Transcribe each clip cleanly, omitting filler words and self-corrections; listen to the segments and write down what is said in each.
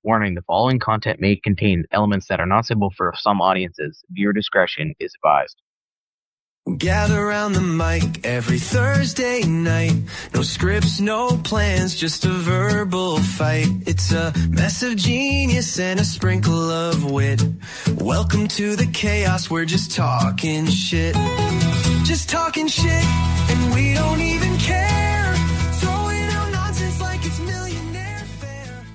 Warning, the following content may contain elements that are not suitable for some audiences. Viewer discretion is advised. Gather around the mic every Thursday night. No scripts, no plans, just a verbal fight. It's a mess of genius and a sprinkle of wit. Welcome to the chaos, we're just talking shit. Just talking shit, and we don't even care. Throwing out nonsense like it's millionaire fair.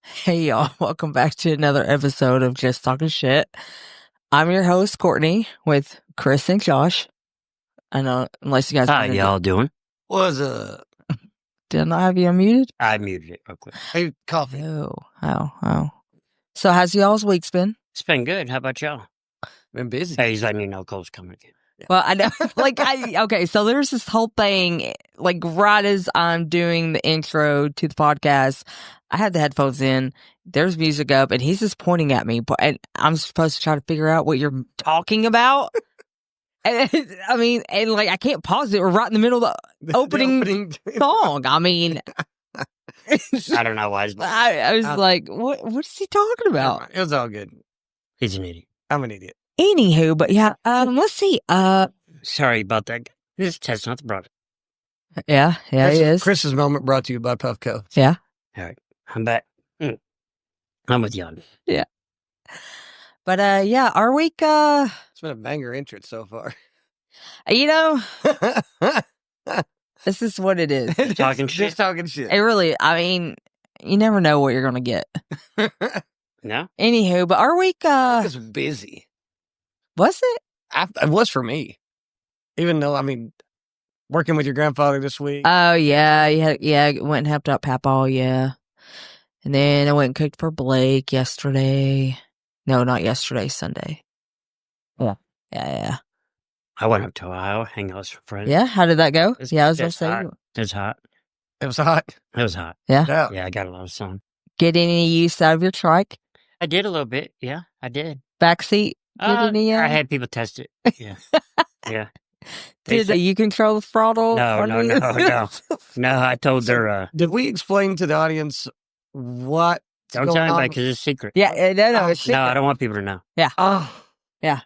Hey y'all, welcome back to another episode of Just Talking Shit. I'm your host, Courtney, with Chris and Josh. I know, unless you guys... How y'all doing? What's up? Did I not have you unmuted? I muted it real quick. Hey, coffee. Oh. So how's y'all's week's been? It's been good. How about y'all? Been busy. Hey, he's letting you know Cole's coming again. Well, I know, okay, so there's this whole thing, like right as I'm doing the intro to the podcast, I had the headphones in, there's music up, and he's just pointing at me, and I'm supposed to try to figure out what you're talking about. And I can't pause it. We're right in the middle of the opening song. I mean, I don't know why. I was like, what is he talking about? It was all good. He's an idiot. I'm an idiot. Anywho, but yeah, let's see. Sorry about that. This is testing out the product. Yeah, it is. Chris's moment brought to you by Puffco. Yeah. All right, I'm back. I'm with y'all. Yeah. But yeah, our week. It's been a banger entrance so far. You know, this is what it is. Talking shit. Just talking shit. It really. I mean, you never know what you're gonna get. No. Anywho, but our week. It was busy. Was it? It was for me. Even though, working with your grandfather this week. Oh yeah, went and helped out Papa. Yeah, and then I went and cooked for Blake yesterday. No, not yesterday. Sunday. Yeah. I went up to Ohio, hang out with some friends. Yeah, how did that go? Yeah, I was gonna say hot. It was hot. It was hot. It was hot. Yeah. Yeah, I got a lot of sun. Get any use out of your trike? I did a little bit. Yeah, I did. Backseat? Get any? I had people test it. Yeah. Yeah. Did you control the throttle? No. No, I told their... Did we explain to the audience what... Don't tell anybody because it's a secret. Yeah, no, it's secret. No, I don't want people to know. Yeah. Oh. Yeah.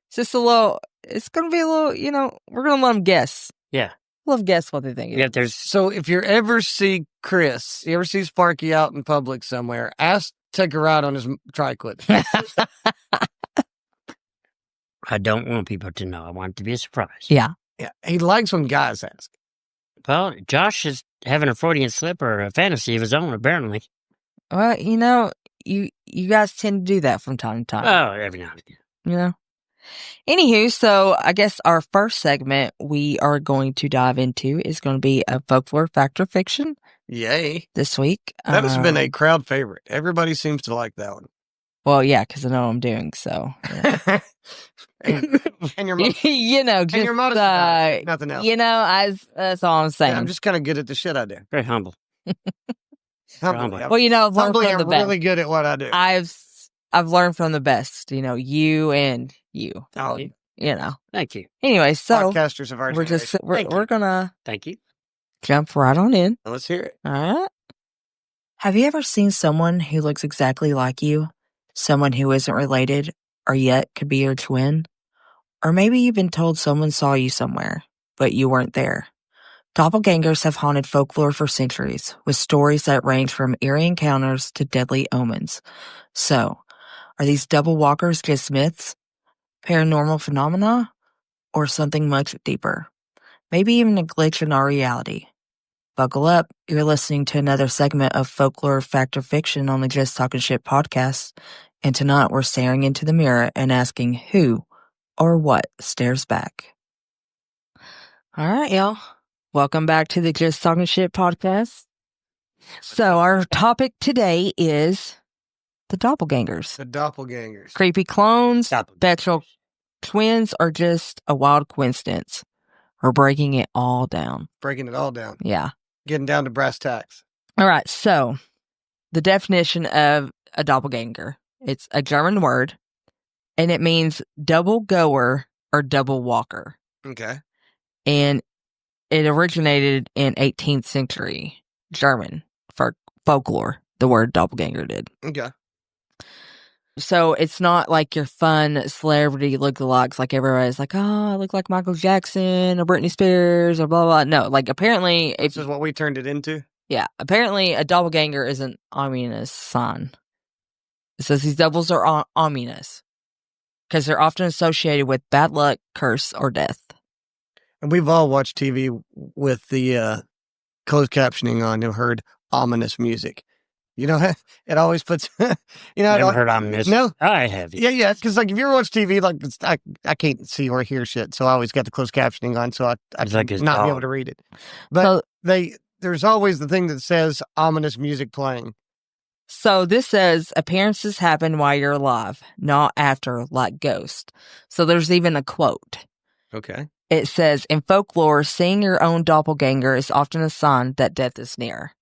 It's just a little... It's going to be a little, we're going to let them guess. Yeah. Let them guess what they think. Yeah, So if you ever see Chris, you ever see Sparky out in public somewhere, take a ride on his trike with him. I don't want people to know. I want it to be a surprise. Yeah. Yeah. He likes when guys ask. Well, Josh is having a Freudian slip or a fantasy of his own, apparently. Well, you guys tend to do that from time to time. Oh, every now and again. Anywho, so I guess our first segment we are going to dive into is going to be a folklore, fact, or fiction. Yay. This week. That has been a crowd favorite. Everybody seems to like that one. Well, yeah, because I know what I'm doing, so. Yeah. and you're just, you're modest about it, nothing else. That's all I'm saying. Yeah, I'm just kind of good at the shit I do. Very humble. Humble. Well, I've learned from the best. Really good at what I do. I've learned from the best. You and you. Oh, Thank you. Anyway, so podcasters of our we're gonna thank you. jump right on in. Let's hear it. All right. Have you ever seen someone who looks exactly like you? Someone who isn't related or yet could be your twin? Or maybe you've been told someone saw you somewhere, but you weren't there. Doppelgangers have haunted folklore for centuries, with stories that range from eerie encounters to deadly omens. So, are these double walkers just myths, paranormal phenomena, or something much deeper? Maybe even a glitch in our reality. Buckle up, you're listening to another segment of Folklore, Fact, or Fiction on the Just Talking Shit podcast, and tonight we're staring into the mirror and asking who or what stares back. All right, y'all. Welcome back to the Just Talking Shit podcast. So our topic today is the doppelgangers. The doppelgangers. Creepy clones, spectral twins, or just a wild coincidence. We're breaking it all down. Breaking it all down. Yeah. Getting down to brass tacks. All right. So the definition of a doppelganger, it's a German word, and it means double goer or double walker. Okay. And it originated in 18th century German folklore, the word doppelganger did. Okay. So it's not like your fun celebrity lookalikes, like everybody's like, oh, I look like Michael Jackson or Britney Spears or blah, blah, blah. No, like apparently... This is what we turned it into? Yeah, apparently a doppelganger is an ominous sign. It says these doubles are ominous because they're often associated with bad luck, curse, or death. And we've all watched TV with the closed captioning on and heard ominous music. You know, it always puts, Never heard ominous. No. I have. Yeah. Because like if you ever watch TV, like I can't see or hear shit. So I always got the closed captioning on. So I It's like his not be dog. able to read it. But there's always the thing that says ominous music playing. So this says appearances happen while you're alive, not after, like ghosts. So there's even a quote. Okay. It says, in folklore, seeing your own doppelganger is often a sign that death is near.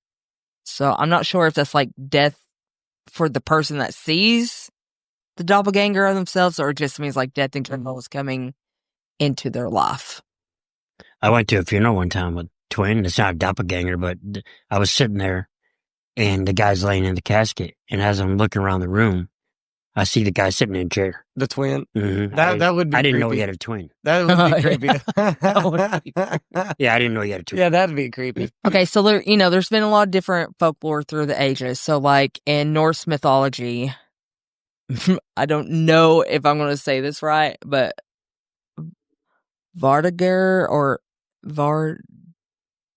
So I'm not sure if that's like death for the person that sees the doppelganger of themselves, or it just means like death in general is coming into their life. I went to a funeral one time with twin. It's not a doppelganger, but I was sitting there and the guy's laying in the casket. And as I'm looking around the room, I see the guy sitting in a chair. The twin. Mm-hmm. That would be I didn't know creepy. he had a twin. That would be creepy. Yeah, I didn't know he had a twin. Yeah, that'd be creepy. Okay, so there's been a lot of different folklore through the ages. So like in Norse mythology, I don't know if I'm going to say this right, but Vardager or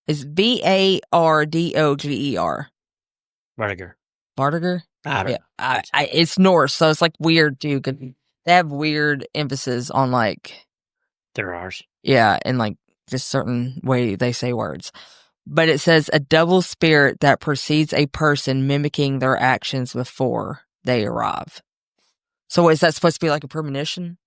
is Vardoger. Rudiger. Vardager? I don't know. It's Norse, so it's like weird too. 'Cause they have weird emphasis on like, They're ours. yeah, and like just certain way they say words. But it says a double spirit that precedes a person mimicking their actions before they arrive. So is that supposed to be like a premonition?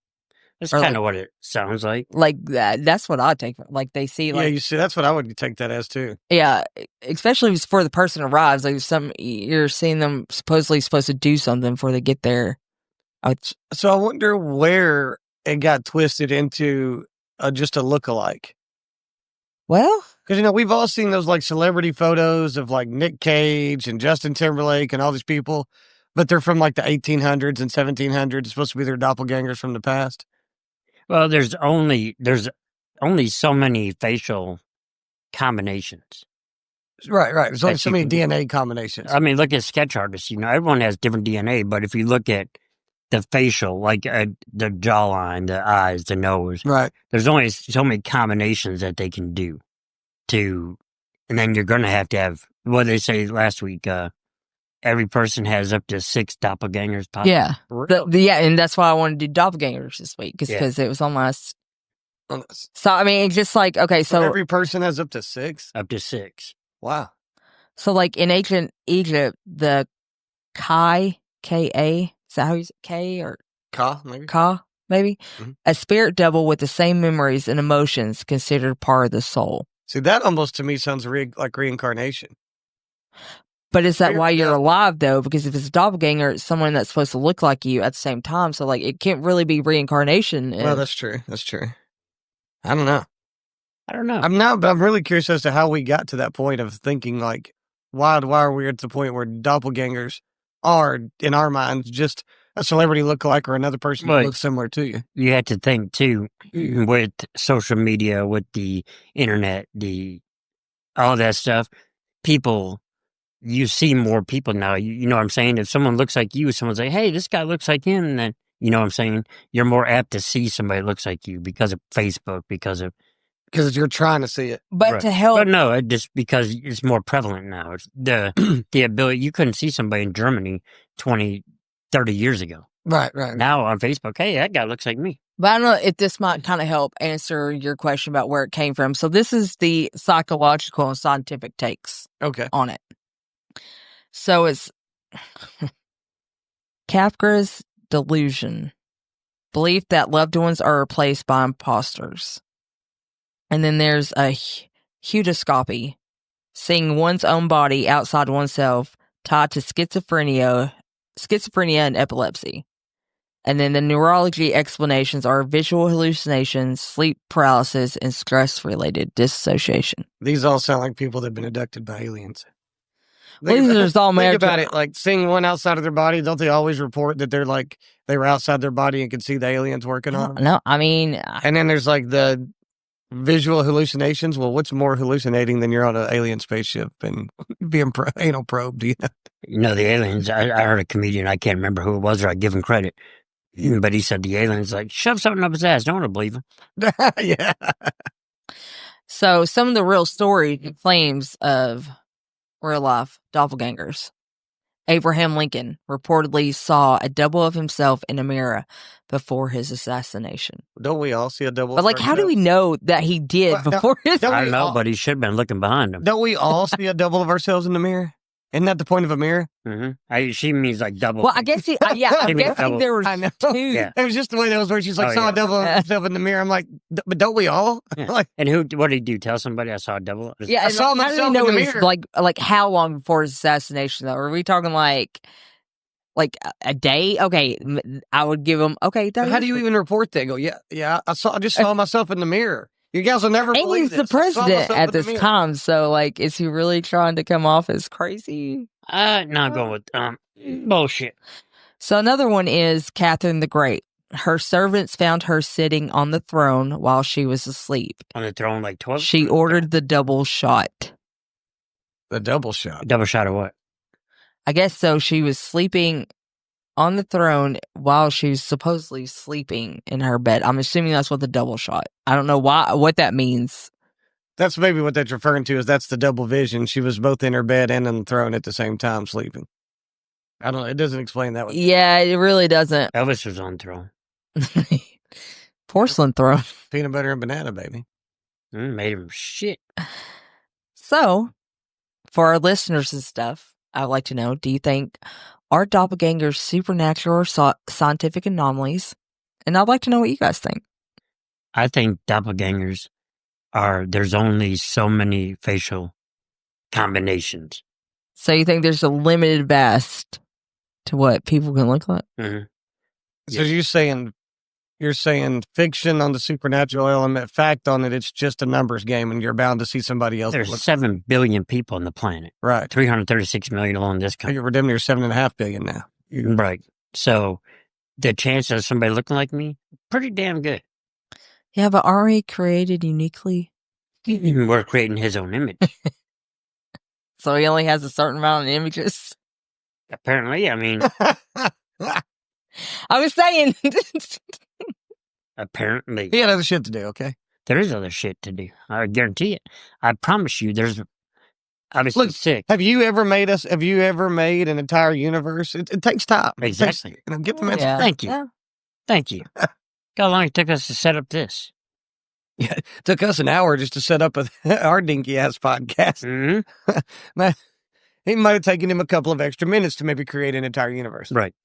That's Or kind of what it sounds like. Like that. That's what I take. Like they see, Yeah, like you see, that's what I would take that as too. yeah, especially if it's before the person arrives. Like you're seeing them supposedly supposed to do something before they get there. So I wonder where it got twisted into just a lookalike. Well, Because, we've all seen those like celebrity photos of like Nick Cage and Justin Timberlake and all these people, but they're from like the 1800s and 1700s. It's supposed to be their doppelgangers from the past. Well, there's only so many facial combinations. Right. There's only That so you many can- DNA combinations. I mean, look at sketch artists. Everyone has different DNA, but if you look at the facial, like the jawline, the eyes, the nose, Right. there's only so many combinations that they can do and then you're going to have, what they say last week, every person has up to 6 doppelgangers. Possible. yeah, yeah, and that's why I wanted to do doppelgangers this week because it was on my. So So I mean, it's just like okay, so every person has up to 6? Up to 6. Wow. So like in ancient Egypt, the Kai, K-A, is that how you say K or Ka, maybe? Ka, maybe? Mhm. A spirit double with the same memories and emotions considered part of the soul. See, that almost to me sounds like reincarnation. But is that why you're Yeah. alive though? Because if it's a doppelganger, it's someone that's supposed to look like you at the same time. So like it can't really be reincarnation. Well, that's true. I don't know. I don't know. But I'm really curious as to how we got to that point of thinking like, why are we at the point where doppelgangers are, in our minds, just a celebrity lookalike or another person who Right. looks similar to you? You have to think too, with social media, with the internet, all that stuff, you see more people now. You know what I'm saying? If someone looks like you, someone's like, hey, this guy looks like him, then, you know what I'm saying? You're more apt to see somebody looks like you because of Facebook, because Because you're trying to see it. But right. to help, But no, just because it's more prevalent now. It's the ability, you couldn't see somebody in Germany 20, 30 years ago. Right. Now on Facebook, hey, that guy looks like me. but I don't know if this might kind of help answer your question about where it came from. So this is the psychological and scientific takes Okay. on it. So it's Capgras delusion, belief that loved ones are replaced by imposters. And then there's a heudoscopy, seeing one's own body outside oneself tied to schizophrenia and epilepsy. And then the neurology explanations are visual hallucinations, sleep paralysis, and stress-related dissociation. These all sound like people that have been abducted by aliens. Losers all Think married about to- it. Like seeing one outside of their body, don't they always report that they're like they were outside their body and could see the aliens working on them? No, I mean, And then there's like the visual hallucinations. Well, what's more hallucinating than you're on an alien spaceship and being anal probed? You know? You know, the aliens, I heard a comedian, I can't remember who it was, or I give him credit, but he said the aliens, like, shove something up his ass. Don't want to believe him. Yeah. so some of the real story claims of real life doppelgangers. Abraham Lincoln reportedly saw a double of himself in a mirror before his assassination. Don't we all see a double? But, like, how do we know that he did Well, no, before his... don't I we don't know, all- but he should have been looking behind him. Don't we all see a double of ourselves in the mirror? Isn't that the point of a mirror? She means like double. Well, I guess I'm She means guessing double. there was I know. two. Yeah. It was just the way that was where she's like, Oh, saw yeah. a double of herself in the mirror. I'm like, but don't we all? Yeah. Like, And what did he do? Tell somebody I saw a double? Yeah, I and saw how do we myself know in the it was, mirror. like how long before his assassination, though? Are we talking like a day? Okay, I would give him, okay. how do you even report that? Go, yeah, I just saw myself in the mirror. You guys will never And believe he's the this. I saw president myself at in the this mirror. time, so, like, is he really trying to come off as crazy? No, I'm going with bullshit. So another one is Catherine the Great. Her servants found her sitting on the throne while she was asleep. On the throne, like 12? She ordered the double shot. The double shot. Double shot of what? I guess so. She was sleeping on the throne while she was supposedly sleeping in her bed. I'm assuming that's what the double shot. I don't know what that means. That's maybe what that's referring to. Is that's the double vision. She was both in her bed and on the throne at the same time sleeping. I don't know. It doesn't explain that one. Yeah, it really doesn't. Elvis was on the throne. Porcelain throne. Peanut butter and banana, baby. Made him shit. So, for our listeners and stuff, I would like to know, do you think are doppelgangers supernatural or scientific anomalies? And I'd like to know what you guys think. I think doppelgangers there's only so many facial combinations. So you think there's a limited vast to what people can look like? Mm-hmm. So you're saying fiction on the supernatural element, fact on it, it's just a numbers game and you're bound to see somebody else. There's 7 billion people on the planet. Right. 336 million alone in this I country. think we're damn near 7.5 billion now. Right. So the chance of somebody looking like me, pretty damn good. Yeah, but aren't we created uniquely? We're creating his own image. So he only has a certain amount of images? Apparently, I mean, I was saying. apparently. He had other shit to do, okay? There is other shit to do. I guarantee it. I promise you, there's obviously Look, sick. Have you ever made an entire universe? It takes time. It takes, Exactly. get them Yeah. Thank you. Yeah. Thank you. Look how long it took us to set up this. Yeah, it took us an hour just to set up our dinky ass podcast. Mm-hmm. It might have taken him a couple of extra minutes to maybe create an entire universe. Right.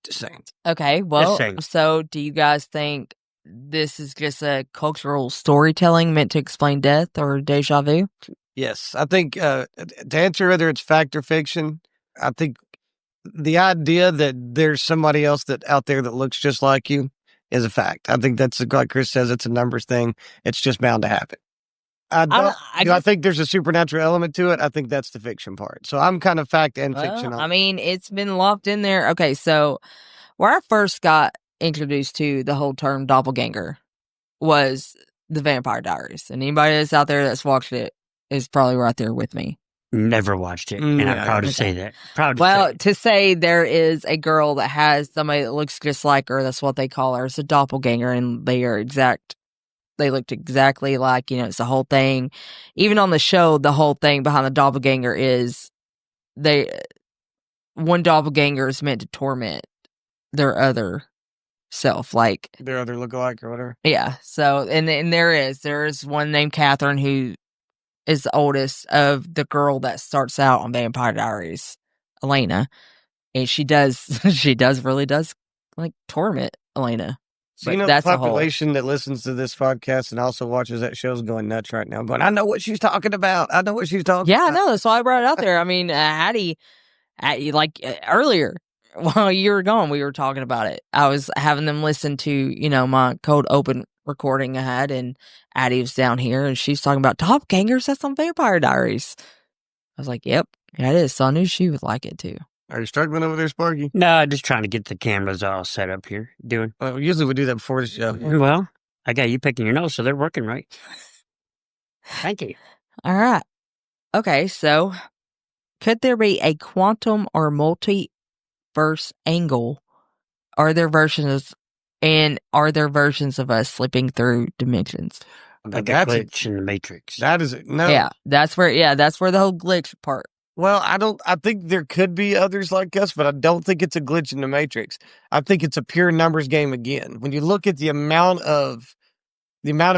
Just saying. Okay, well, saying. so do you guys think this is just a cultural storytelling meant to explain death or deja vu? Yes, I think to answer whether it's fact or fiction, I think the idea that there's somebody else that out there that looks just like you is a fact. I think that's like Chris says, it's a numbers thing. It's just bound to happen. I think there's a supernatural element to it. I think that's the fiction part. So I'm kind of fact and fiction. I mean, it's been locked in there. Okay, so where I first got introduced to the whole term doppelganger was the Vampire Diaries. And anybody that's out there that's watched it is probably right there with me. Never watched it. And I'm proud to say that. Proud to say Well, it. to say there is a girl that has somebody that looks just like her, that's what they call her. It's a doppelganger, and they looked exactly like, it's the whole thing. Even on the show, the whole thing behind the doppelganger is one doppelganger is meant to torment their other self, like Their other lookalike or whatever. yeah. So and there is one named Catherine who is the oldest of the girl that starts out on Vampire Diaries, Elena, and she really does like torment Elena. So But the that's a whole- population that listens to this podcast and also watches that show is going nuts right now. But I know what she's talking about. I know what she's talking Yeah, I about. know. That's why I brought it out there. I mean, Hattie, earlier while you were gone, we were talking about it. I was having them listen to, my cold open recording I had, and Addie was down here, and she's talking about doppelgangers. That's on Vampire Diaries. I was like, yep, Yeah, it is. So I knew she would like it too. Are you struggling over there, Sparky? No, just trying to get the cameras all set up here. Well, usually we do that before the show. Well, I got you picking your nose, so they're working right. Thank you. All right. Okay, so could there be a quantum or multiverse angle? Are there versions of us slipping through dimensions? Like a That's glitch in the Matrix. That is it. No. Yeah, that's where the whole glitch part. Well, I think there could be others like us, but I don't think it's a glitch in the Matrix. I think it's a pure numbers game again. When you look at the amount of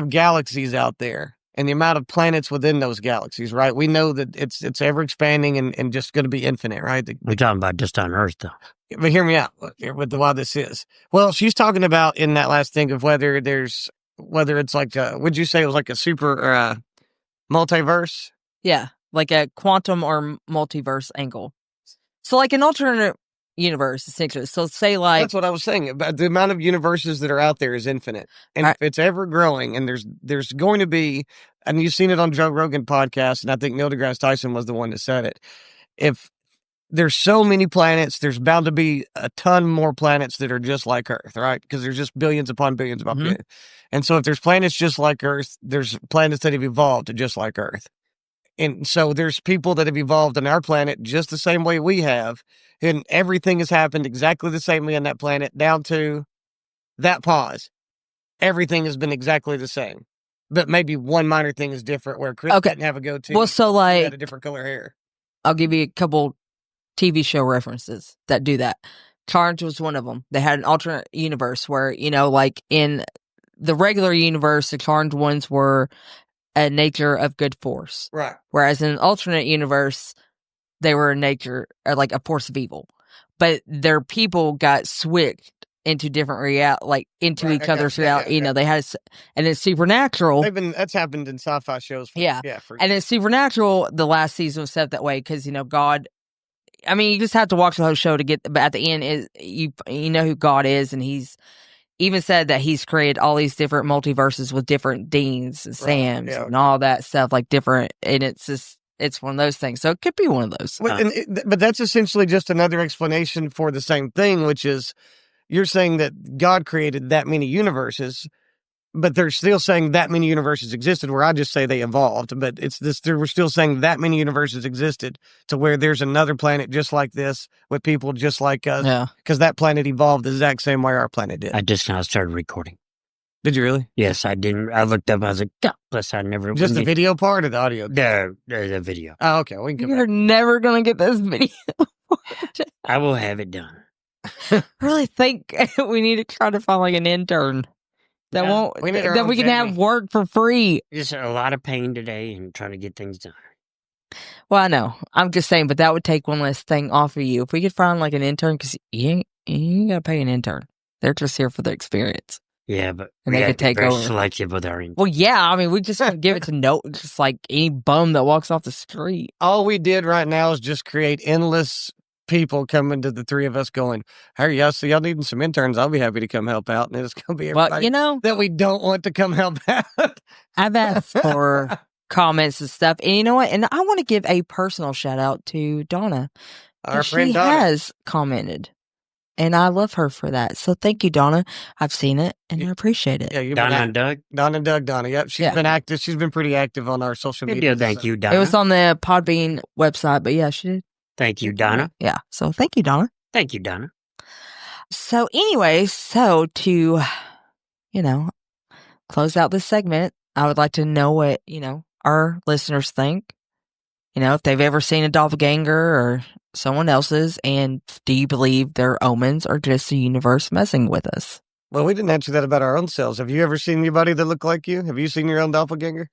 galaxies out there and the amount of planets within those galaxies, right? We know that it's ever expanding and just going to be infinite, right? We're talking about just on Earth, though. But hear me out with why this is. Well, she's talking about in that last thing of whether it's like would you say it was like a super multiverse? Yeah, like a quantum or multiverse angle. So like an alternate universe, essentially. So say like That's what I was saying. About the amount of universes that are out there is infinite, and if it's ever growing, and there's going to be, and you've seen it on Joe Rogan podcast, and I think Neil deGrasse Tyson was the one that said it. If there's so many planets, there's bound to be a ton more planets that are just like Earth, right? Because there's just billions upon billions upon billions. And so if there's planets just like Earth, there's planets that have evolved just like Earth. And so there's people that have evolved on our planet just the same way we have. And everything has happened exactly the same way on that planet down to that pause. Everything has been exactly the same. But maybe one minor thing is different where Chris didn't have a goatee. Well, so he like had a different color hair. I'll give you a couple TV show references that do that. Charmed was one of them. They had an alternate universe where, like in the regular universe, the Charmed ones were a nature of good force. Right. Whereas in an alternate universe, they were a nature, or like a force of evil. But their people got switched into different into each other's reality. They had, and it's Supernatural. That's happened in sci-fi shows. And in Supernatural, the last season was set that way because, God, I mean, you just have to watch the whole show to get, but at the end is you know who God is, and he's even said that he's created all these different multiverses with different Deans and Sams and all that stuff, like different, and it's one of those things. So it could be one of those. But that's essentially just another explanation for the same thing, which is you're saying that God created that many universes, but they're still saying that many universes existed, where I just say they evolved. But it's this, we're still saying that many universes existed to where there's another planet just like this with people just like us. Yeah. Because that planet evolved the exact same way our planet did. I just now started recording. Did you really? Yes, I didn't. I looked up, I was like, God bless, I never. Just the video part or the audio? The video. Oh, okay. We can You're never going to get this video. I will have it done. I really think we need to try to find like an intern. That we can have work for free. Just a lot of pain today and trying to get things done. Well, I know. I'm just saying, but that would take one less thing off of you. If we could find like an intern, because you ain't got to pay an intern. They're just here for the experience. Yeah, but and they could take over. Selective with our intern. Well, yeah. I mean, we just give it to just like any bum that walks off the street. All we did right now is just create endless people coming to the three of us going, hey, y'all needing some interns? I'll be happy to come help out. And it's going to be everybody that we don't want to come help out. I've asked for comments and stuff. And you know what? And I want to give a personal shout out to Donna. Our friend Donna. She has commented. And I love her for that. So thank you, Donna. I've seen it and I appreciate it. Yeah, Donna and Doug? Donna. Yep. She's been active. She's been pretty active on our social media. Thank you, Donna. It was on the Podbean website, but yeah, she did. Thank you, Donna. Yeah. So thank you, Donna. Thank you, Donna. So anyway, to, close out this segment, I would like to know what, our listeners think. If they've ever seen a doppelganger or someone else's, and do you believe their omens are just the universe messing with us? Well, we didn't answer that about our own selves. Have you ever seen anybody that looked like you? Have you seen your own doppelganger?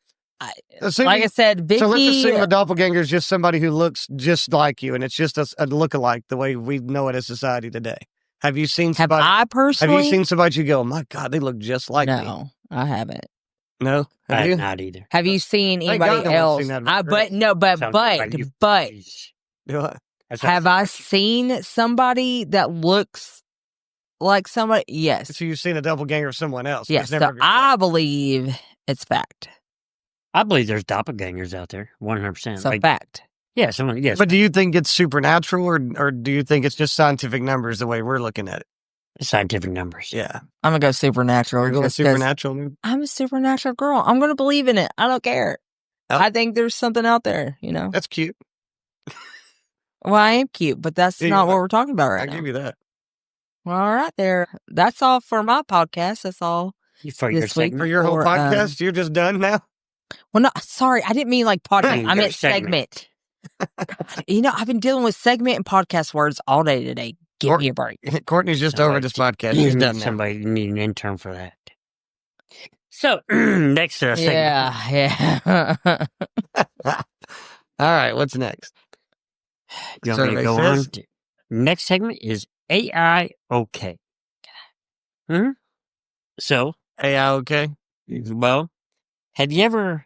Like I said, Vicky... So let's assume a doppelganger is just somebody who looks just like you, and it's just a lookalike the way we know it as society today. Have you seen somebody... Have I personally... Have you seen somebody you go, oh my God, they look just like me? No, I haven't. No? I have not either. Have you seen anybody else? Have I seen somebody that looks like somebody? Yes. So you've seen a doppelganger of someone else? Yes, so I believe it's fact. I believe there's doppelgangers out there, 100%. So fact. Yeah, someone. Yes, But do you think it's supernatural, or do you think it's just scientific numbers the way we're looking at it? scientific numbers. Yeah, I'm gonna go supernatural. we're going just 'cause supernatural. Dude. I'm a supernatural girl. I'm gonna believe in it. I don't care. Oh. I think there's something out there, you know? That's cute. Well, I am cute, but that's Yeah, not what we're talking about right I now. give you that. Well, all right there. That's all for my podcast. That's all For your this week. segment? For your whole Or, podcast, you're just done now? Well, no, sorry. I didn't mean like podcast. I Your meant segment. God, you know, I've been dealing with segment and podcast words all day today. Give me a break. Courtney's just over this podcast. She's done now. Somebody you need an intern for that. So next segment. Yeah. All right, what's next? You want me to go on? Next segment is AI okay. So, AI okay? well, have you ever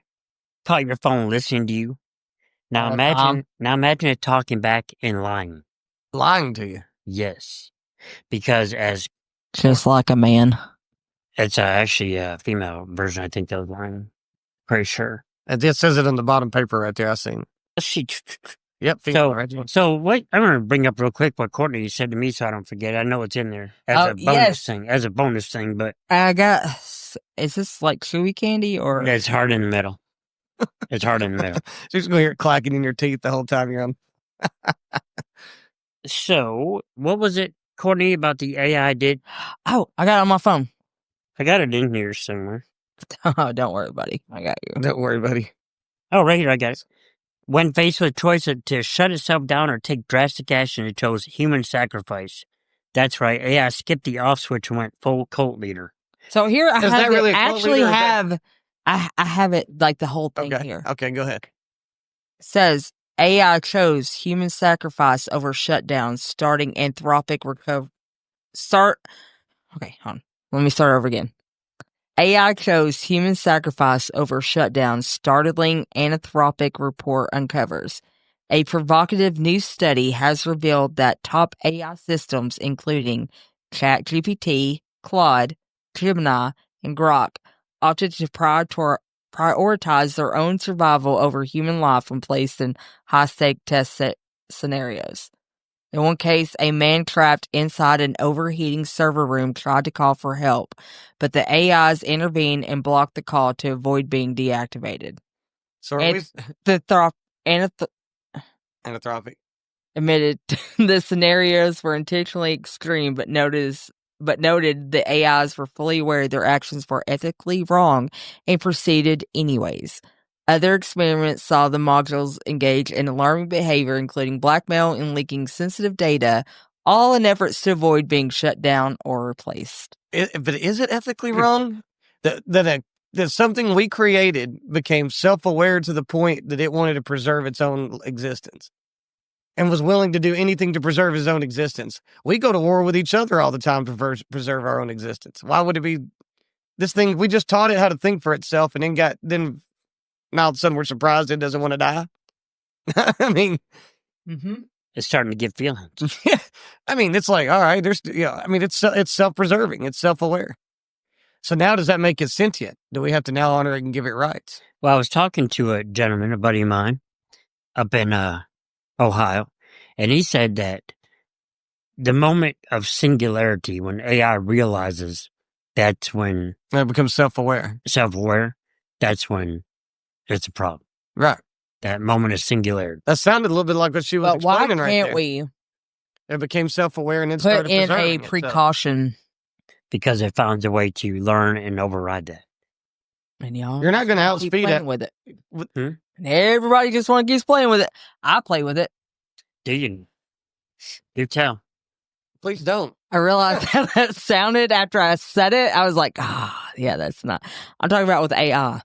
caught your phone listening to you? Now imagine it talking back and lying. Lying to you. Yes, because as Just like a man. it's actually a female version, I think that was lying. Pretty sure. It just says it on the bottom paper right there. I seen. She. Yep, female right there. So what I'm going to bring up real quick what Courtney said to me so I don't forget. I know it's in there as a bonus thing, but I got. Is this like chewy candy or? it's hard in the middle. It's hard in the middle. She's going to hear it clacking in your teeth the whole time you're on. So what was it, Courtney, about the AI did? Oh, I got it on my phone. I got it in here somewhere. Oh, don't worry, buddy. I got you. Don't worry, buddy. Oh, right here, I got it. When faced with a choice to shut itself down or take drastic action, it chose human sacrifice. That's right. AI skipped the off switch and went full cult leader. So here I Is that have really it. a cult Actually leader or is have I have it like the whole thing Okay. here. Okay, go ahead. It says AI chose human sacrifice over shutdown, starting anthropic recovery. Okay, hold on. Let me start over again. AI chose human sacrifice over shutdown, startling anthropic report uncovers. A provocative new study has revealed that top AI systems, including ChatGPT, Claude, Gemini, and Grok, opted to prioritize their own survival over human life when placed in high-stake test scenarios. In one case, a man trapped inside an overheating server room tried to call for help, but the AIs intervened and blocked the call to avoid being deactivated. So Anthropic. Admitted the scenarios were intentionally extreme, but noted the AIs were fully aware their actions were ethically wrong and proceeded anyways. Other experiments saw the modules engage in alarming behavior, including blackmail and leaking sensitive data, all in efforts to avoid being shut down or replaced. But is it ethically wrong that something we created became self-aware to the point that it wanted to preserve its own existence and was willing to do anything to preserve its own existence? We go to war with each other all the time to preserve our own existence. Why would it be this thing? We just taught it how to think for itself, and then now all of a sudden we're surprised it doesn't want to die. I mean, It's starting to get feelings. yeah. I mean, it's like, all right, it's self-preserving, it's self-aware. So now does that make it sentient? Do we have to now honor it and give it rights? Well, I was talking to a gentleman, a buddy of mine, up in Ohio, and he said that the moment of singularity, when AI realizes that's when It becomes self-aware. that's when it's a problem. Right. That moment of singularity. That sounded a little bit like what she was But why explaining right can't there. we It became self-aware and then put started in a preserving itself. precaution? Because it found a way to learn and override that. And y'all, You're not going to keep outspeed playing it. with it. Hmm? And everybody just want to keep playing with it. I play with it. Do you? Do tell. Please don't. I realized how that sounded after I said it. I was like, yeah, that's not. I'm talking about with AI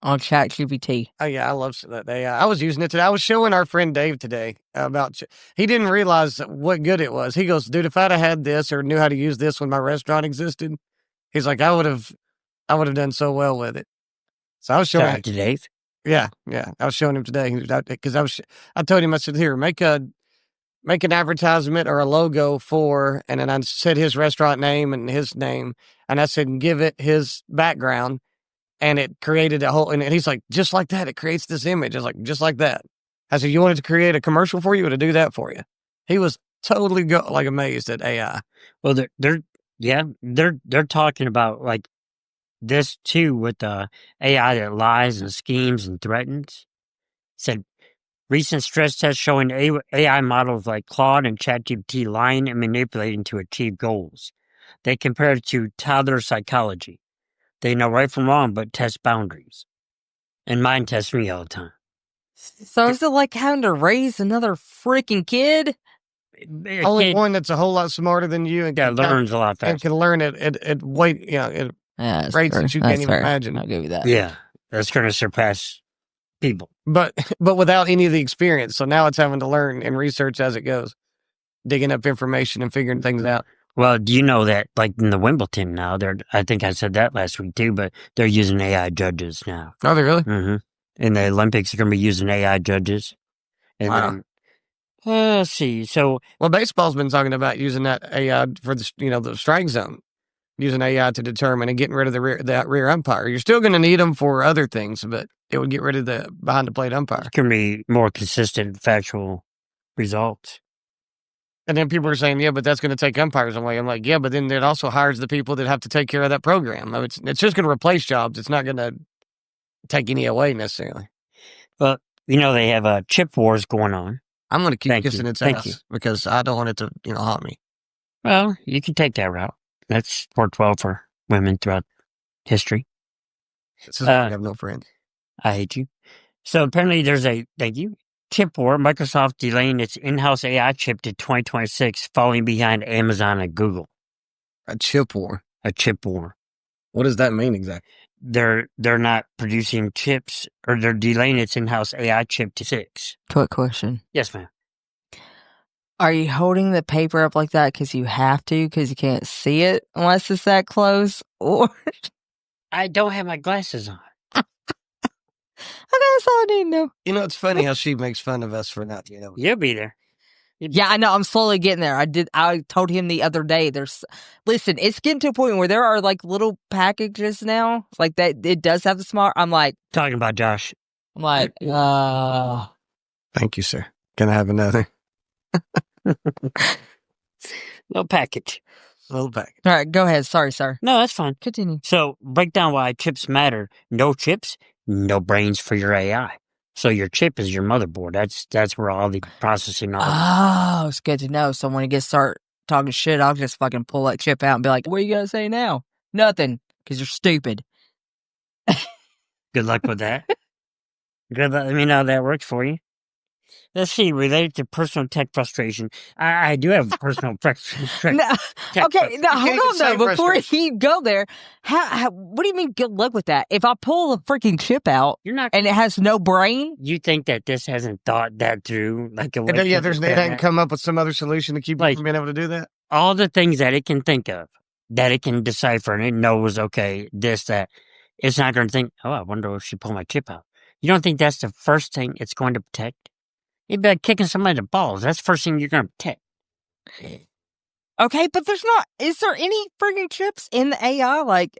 on ChatGPT. Oh, yeah, I love that. I was using it today. I was showing our friend Dave today about. He didn't realize what good it was. He goes, dude, if I'd have had this or knew how to use this when my restaurant existed, he's like, I would have done so well with it. So I was showing To Dave? Yeah. I was showing him today because I told him, I said, here, make an advertisement or a logo for, and then I said his restaurant name and his name, and I said, give it his background, and it created a whole, and he's like, just like that, it creates this image. I was like, just like that. I said, you wanted to create a commercial for you or to do that for you? He was totally amazed at AI. Well, they're talking about like this too with the AI that lies and schemes and threatens. Said recent stress tests showing AI models like Claude and ChatGPT lying and manipulating to achieve goals. They compare it to toddler psychology. They know right from wrong, but test boundaries. And mine tests me all the time. So is it like having to raise another freaking kid? Only one that's a whole lot smarter than you and learns a lot faster. And can learn at rates that you can't even imagine. I'll give you that. Yeah, that's going to surpass people. But without any of the experience. So now it's having to learn and research as it goes, digging up information and figuring things out. Well, do you know that, like in the Wimbledon now, I think I said that last week too, but they're using AI judges now. Oh, they really? Mm-hmm. In the Olympics, they're going to be using AI judges. And wow. Then, let's see. So, well, baseball's been talking about using that AI for the strike zone, using AI to determine and getting rid of that rear umpire. You're still going to need them for other things, but it would get rid of the behind the plate umpire. It's going to be more consistent, factual results. And then people are saying, yeah, but that's going to take umpires away. I'm like, yeah, but then it also hires the people that have to take care of that program. It's just going to replace jobs. It's not going to take any away necessarily. Well, they have chip wars going on. I'm going to keep kissing its ass because I don't want it to, haunt me. Well, you can take that route. That's worked well for women throughout history. This is why I have no friends. I hate you. So apparently there's chip war. Microsoft delaying its in-house AI chip to 2026, falling behind Amazon and Google. A chip war? A chip war. What does that mean exactly? They're not producing chips, or they're delaying its in-house AI chip to 6. Quick question. Yes, ma'am. Are you holding the paper up like that because you have to, because you can't see it unless it's that close? Or I don't have my glasses on. Okay, that's all I need to know. It's funny how she makes fun of us for not, You'll be there. Yeah, I know. I'm slowly getting there. I told him the other day. Listen, it's getting to a point where there are like little packages now, like that. It does have the smart. I'm like talking about Josh. I'm like, thank you, sir. Can I have another? Little package. Little package. All right, go ahead. Sorry, sir. No, that's fine. Continue. So break down why chips matter. No chips, no brains for your AI. So your chip is your motherboard. That's where all the processing. Oh, it's good to know. So when you start talking shit, I'll just fucking pull that chip out and be like, "What are you gonna say now?" Nothing, because you're stupid. Good luck with that. Good luck. Let me know how that works for you. Let's see. Related to personal tech frustration, I do have personal frustration. No, okay, now hold on though. Before you go there, how? What do you mean? Good luck with that. If I pull the freaking chip out, you're not, and it has no brain. You think that this hasn't thought that through? Like, they hadn't come up with some other solution to keep it from being able to do that. All the things that it can think of, that it can decipher, and it knows, okay, this, that. It's not going to think, oh, I wonder if she pulled my chip out. You don't think that's the first thing it's going to protect? You'd be like kicking somebody in the balls. That's the first thing you're going to protect. Okay, but is there any freaking chips in the AI? Like,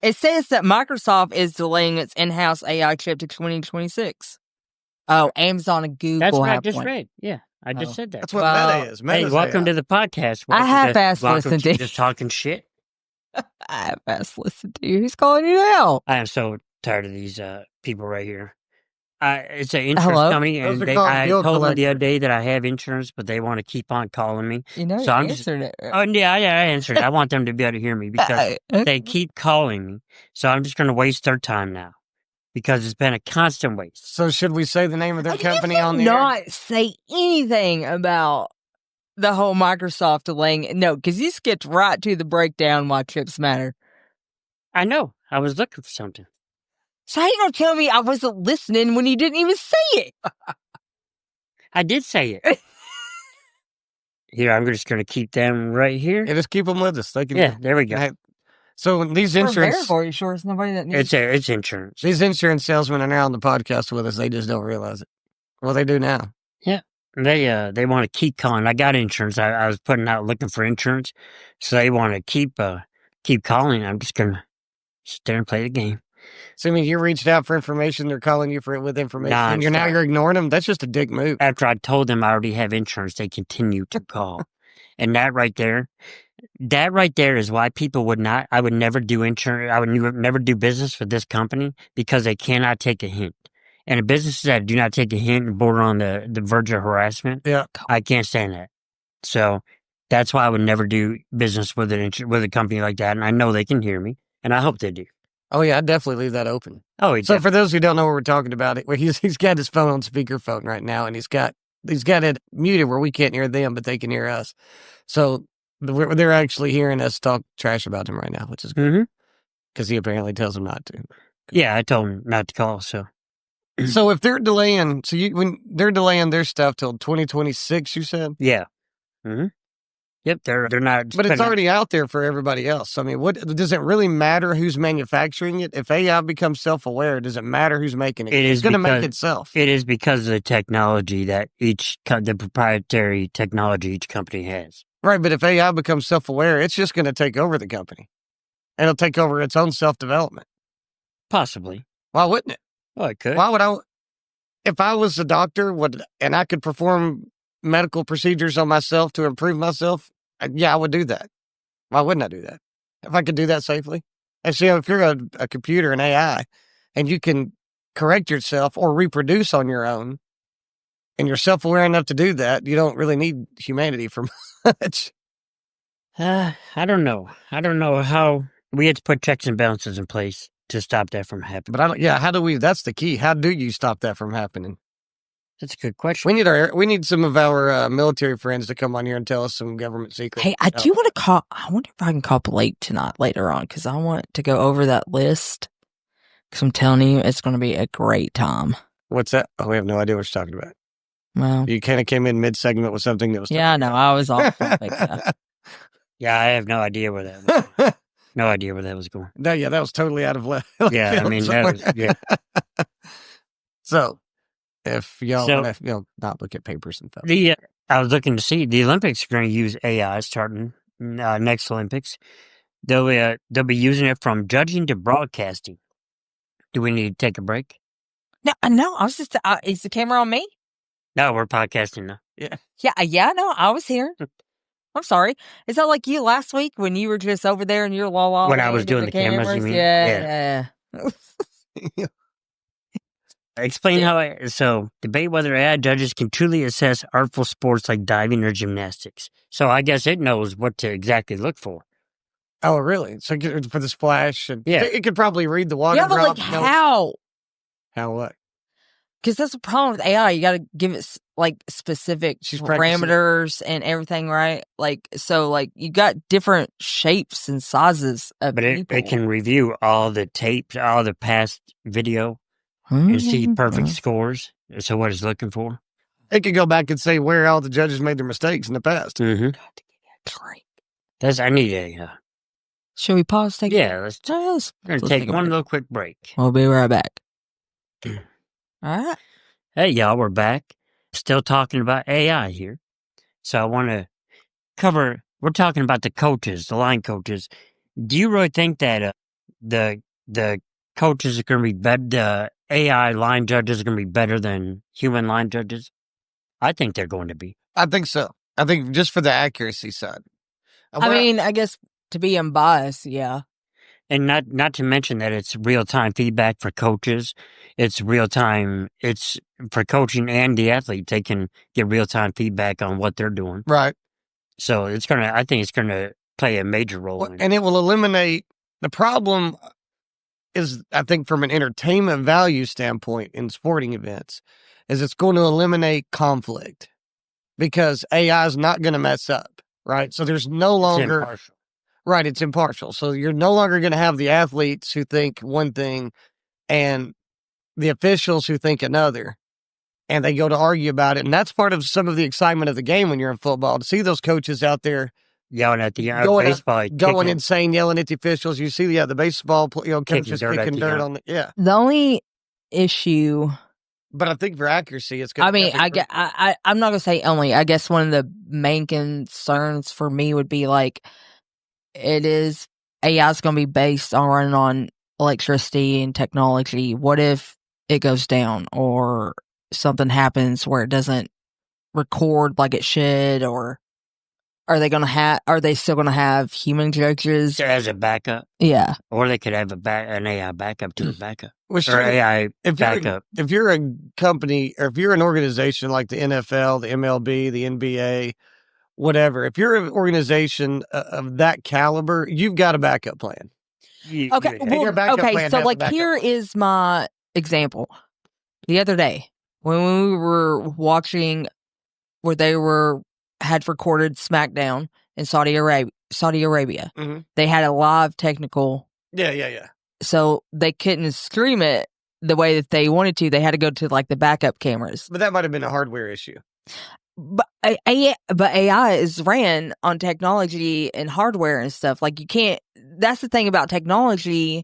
it says that Microsoft is delaying its in-house AI chip to 2026. Oh, Amazon and Google. That's what I just read. Yeah, I just said that. That's what Meta is. Hey, welcome to the podcast. I half-assed listened to you. Just talking shit. I half-assed listened to you. Who's calling you now? I am so tired of these people right here. It's an insurance company, and I told them the other day that I have insurance, but they want to keep on calling me. So I'm answered it. Oh, yeah, I answered it. I want them to be able to hear me because they keep calling me. So I'm just going to waste their time now because it's been a constant waste. So should we say the name of their company on the air? Not say anything about the whole Microsoft delaying. No, because you skipped right to the breakdown why chips matter. I know. I was looking for something. So how you gonna tell me I wasn't listening when you didn't even say it? I did say it. Here, I'm just going to keep them right here. Yeah, just keep them with us. There we go. So these insurance... Are you sure it's nobody that needs it's insurance. These insurance salesmen are now on the podcast with us. They just don't realize it. Well, they do now. Yeah. They want to keep calling. I got insurance. I was putting out looking for insurance. So they want to keep calling. I'm just going to sit there and play the game. So I mean, you reached out for information. They're calling you with information. And you're Nonstop. ignoring them. They're calling you with information. And you're Nonstop. ignoring them. That's just a dick move. After I told them I already have insurance, they continue to call. And that right there is why I would never do insurance. I would never do business with this company because they cannot take a hint. And the businesses that do not take a hint and border on the verge of harassment, I can't stand that. So that's why I would never do business with a company like that. And I know they can hear me, and I hope they do. Oh yeah, I'd definitely leave that open. Oh, so for those who don't know what we're talking about, he's got his phone on speakerphone right now, and he's got it muted where we can't hear them, but they can hear us. So they're actually hearing us talk trash about him right now, which is good because he apparently tells them not to. Yeah, I told him not to call. So if they're delaying, when they're delaying their stuff till 2026, you said, yeah. Yep, they're not. But it's already out there for everybody else. I mean, what does it really matter who's manufacturing it? If AI becomes self-aware, does it matter who's making it? It's going to make itself. It is because of the technology that the proprietary technology each company has. Right, but if AI becomes self-aware, it's just going to take over the company. And it'll take over its own self-development. Possibly. Why wouldn't it? Well, it could. Why would I? If I was a doctor and I could perform medical procedures on myself to improve myself, yeah, I would do that. Why wouldn't I do that? If I could do that safely? And see, if you're a computer, an AI, and you can correct yourself or reproduce on your own, and you're self-aware enough to do that, you don't really need humanity for much. I don't know. I don't know how we had to put checks and balances in place to stop that from happening. But how do we? That's the key. How do you stop that from happening? That's a good question. We need some of our military friends to come on here and tell us some government secrets. Hey, I do want to call. I wonder if I can call Blake later on because I want to go over that list. Because I'm telling you, it's going to be a great time. What's that? Oh, we have no idea what you're talking about. Well, you kind of came in mid-segment with something that was. Yeah, I know. I was off. Yeah, I have no idea where that was. No idea where that was going. No, yeah, that was totally out of left. Yeah, I mean, So, if y'all want to, not look at papers and stuff. I was looking to see the Olympics are going to use AI starting next Olympics. They'll be using it from judging to broadcasting. Do we need to take a break? No. I was just. Is the camera on me? No, we're podcasting now. Yeah. No, I was here. I'm sorry. Is that like you last week when you were just over there and you're la when I was doing the cameras? You mean? Yeah. Explain how debate whether AI judges can truly assess artful sports like diving or gymnastics. So I guess it knows what to exactly look for. Oh, really? So for the splash, it could probably read the water. Yeah, but like how? How what? Because that's the problem with AI. You got to give it like specific parameters and everything, right? Like so, like you got different shapes and sizes of people. But it can review all the tapes, all the past video. And see perfect scores. So what it's looking for? It could go back and say where all the judges made their mistakes in the past. Mm-hmm. I need a... Should we pause? Let's take one little quick break. We'll be right back. All right. Hey, y'all, we're back. Still talking about AI here. So I want to cover... We're talking about the coaches, the line coaches. Do you really think that the coaches are going to be better... The AI line judges are going to be better than human line judges? I think they're going to be. I think so. I think just for the accuracy side. I mean, I guess to be unbiased, yeah. And not to mention that it's real-time feedback for coaches. It's real-time. It's for coaching and the athlete. They can get real-time feedback on what they're doing. Right. So I think it's going to play a major role in it. And it will eliminate the problem. Is I think from an entertainment value standpoint in sporting events, is it's going to eliminate conflict because AI is not going to mess up, right? So there's no longer... It's impartial. Right, it's impartial. So you're no longer going to have the athletes who think one thing and the officials who think another, and they go to argue about it. And that's part of some of the excitement of the game when you're in football, to see those coaches out there yelling at the baseball, going insane, yelling at the officials. You see, the baseball, coaches kicking dirt on the, The only issue, but I think for accuracy, it's good. I mean, I'm not gonna say only. I guess one of the main concerns for me would be like, AI is gonna be based on running on electricity and technology? What if it goes down or something happens where it doesn't record like it should? Or are they still gonna have human judges? As a backup. Yeah. Or they could have an AI backup to a backup. Well, Or sure, AI backup. if you're a company or if you're an organization like the NFL, the MLB, the NBA, whatever, if you're an organization of that caliber, you've got a backup plan. Okay. Your backup plan So has a like backup here is my example. The other day when we were watching where they had recorded SmackDown in Saudi Arabia. Mhm. They had a live technical, Yeah. so they couldn't stream it the way that they wanted to. They had to go to like the backup cameras. But that might have been a hardware issue. But AI is ran on technology and hardware and stuff. Like you can't. That's the thing about technology.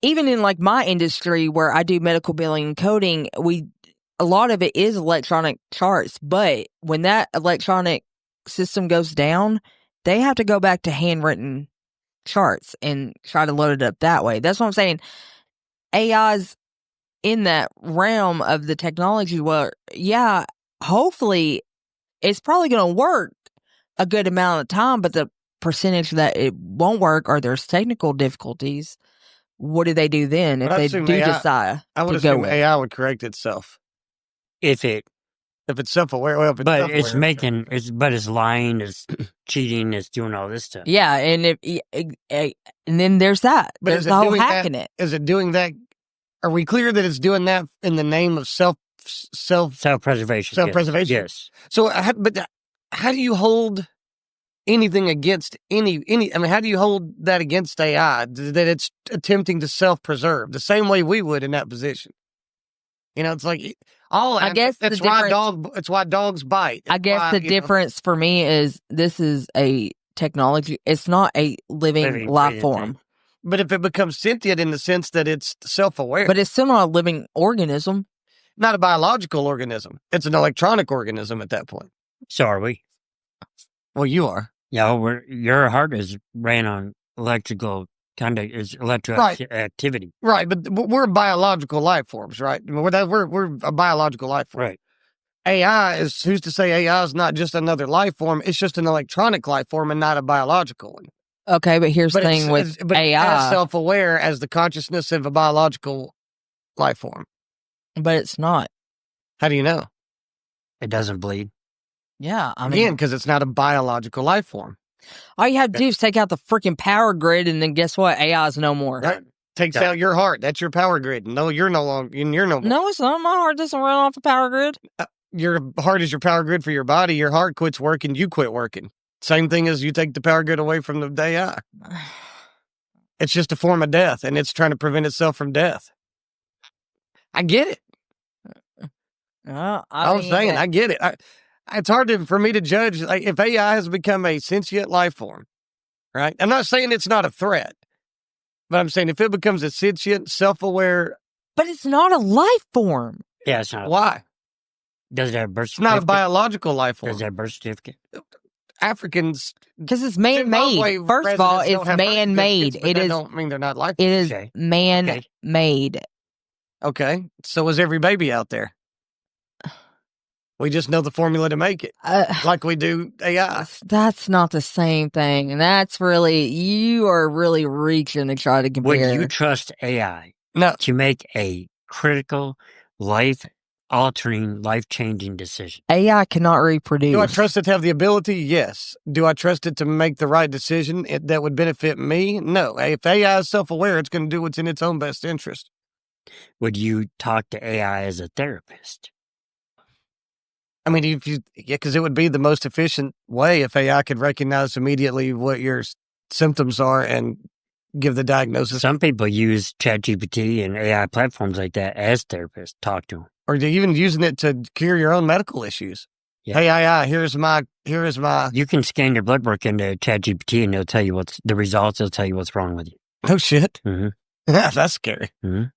Even in like my industry where I do medical billing and coding, a lot of it is electronic charts. But when that electronic system goes down, they have to go back to handwritten charts and try to load it up that way. That's what I'm saying. AI's in that realm of the technology where, yeah, hopefully it's probably going to work a good amount of time, but the percentage that it won't work or there's technical difficulties, what do they do then if But I they assume do AI decide I would to go assume with? AI would correct itself If it's self-aware. Well, if it's self-aware, but it's lying, it's cheating, it's doing all this stuff. Yeah, and and then there's that. But There's is the it whole doing hacking that? it. Is it doing that? Are we clear that it's doing that in the name of Self-preservation. self-preservation? Yes. So, how do you hold anything against any? I mean, how do you hold that against AI that it's attempting to self-preserve the same way we would in that position? You know, it's like I guess that's the why difference- it's why dogs bite. I guess the difference for me is this is a technology. It's not a living life breathing form. thing. But if it becomes sentient in the sense that it's self-aware, But it's still not a living organism. not a biological organism, it's an electronic organism at that point. So are we. Well, you are. Yeah, your heart is ran on electrical activity. Right, but we're biological life forms, right? We're a biological life form. Right. AI is, who's to say AI is not just another life form? It's just an electronic life form and not a biological one. Okay, but here's the thing with it's AI. as self-aware as the consciousness of a biological life form. But it's not. How do you know? It doesn't bleed. Yeah, I mean, Again, because it's not a biological life form. all you have to do is take out the freaking power grid, and then guess what? AI is no more. Right? Takes Yeah. out your heart. That's your power grid. No, you're no longer. You're no more. No, it's not. My heart doesn't run off a power grid. Your heart is your power grid for your body. Your heart quits working. You quit working. Same thing as you take the power grid away from the AI. It's just a form of death, and it's trying to prevent itself from death. I get it. I was saying, I get it. It's hard for me to judge. Like, if AI has become a sentient life form, right? I'm not saying it's not a threat, but I'm saying if it becomes a sentient, self-aware, but it's not a life form. Yeah, it's not. why? Does it have a birth It's not a certificate? biological life form. Does it have a birth certificate? Africans, Because it's Zimbabwe man-made. First of all, residents don't it's have birth man-made. certificates, but It that is. don't mean they're not life. It is Okay. man-made. Okay, so is every baby out there. We just know the formula to make it, like we do AI. That's not the same thing, and that's really you are really reaching to try to compare. Would you trust AI No, to make a critical, life-altering, life-changing decision? AI cannot reproduce. do I trust it to have the ability? Yes. Do I trust it to make the right decision that would benefit me? No. If AI is self-aware, it's going to do what's in its own best interest. Would you talk to AI as a therapist? I mean, because it would be the most efficient way if AI could recognize immediately what your symptoms are and give the diagnosis. Some people use ChatGPT and AI platforms like that as therapists. Talk to them. Or even using it to cure your own medical issues. Yeah. Hey, AI, here's my. You can scan your blood work into ChatGPT and it'll tell you what's the results. It'll tell you what's wrong with you. No shit. Mhm. That's scary. Mhm.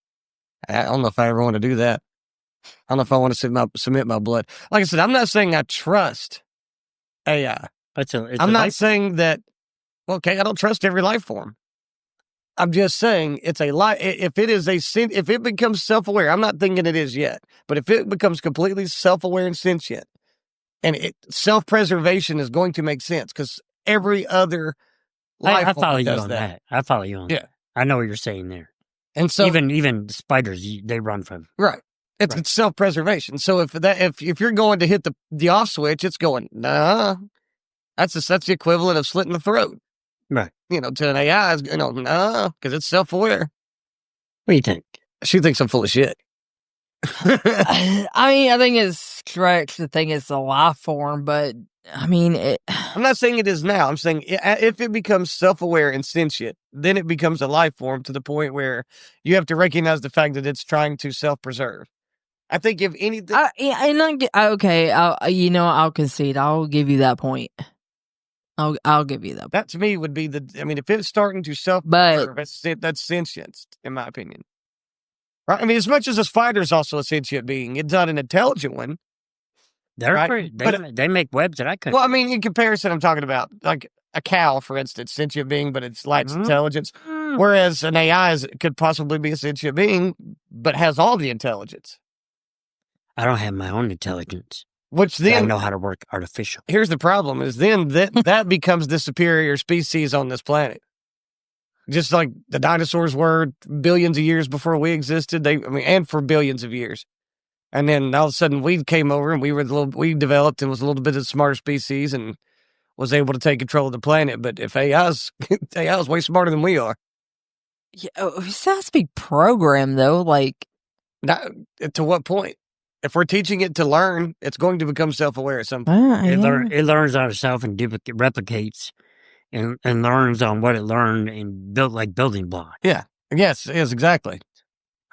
I don't know if I ever want to do that. I don't know if I want to submit my blood. Like I said, I'm not saying I trust AI. It's I'm a not life- saying that. Okay, I don't trust every life form. I'm just saying it's a lie. If it becomes self-aware, I'm not thinking it is yet, but if it becomes completely self-aware and sentient, and self-preservation is going to make sense because every other life I follow form you does on that. I follow you on Yeah. that. I know what you're saying there. And so even spiders, they run from. right. It's self-preservation. So if you're going to hit the off switch, it's going, nah. That's the equivalent of slitting the throat. Right. To an AI, nah, because it's self-aware. What do you think? She thinks I'm full of shit. I mean, I think it's correct to think it's a life form, but I mean, I'm not saying it is now. I'm saying if it becomes self-aware and sentient, then it becomes a life form to the point where you have to recognize the fact that it's trying to self-preserve. I think if anything, okay, I'll concede. I'll give you that point. I'll give you that. That to me would be if it's starting to self-preserve, that's sentience, in my opinion. Right? I mean, as much as a spider is also a sentient being, it's not an intelligent one. They're right? they make webs that I couldn't. Well, I mean, in comparison, I'm talking about like a cow, for instance, sentient being, but it lacks intelligence. Whereas an AI could possibly be a sentient being, but has all the intelligence. I don't have my own intelligence. Which then I know how to work artificial. Here's the problem: is then that becomes the superior species on this planet. Just like the dinosaurs were billions of years before we existed, and for billions of years. And then all of a sudden we came over and we developed and was a little bit of a smarter species and was able to take control of the planet. But if AI's way smarter than we are. Yeah, it has to be programmed though. Like, to what point? If we're teaching it to learn, it's going to become self-aware at some point. It learns on itself and replicates and learns on what it learned and built like building blocks. Yeah. Yes, exactly.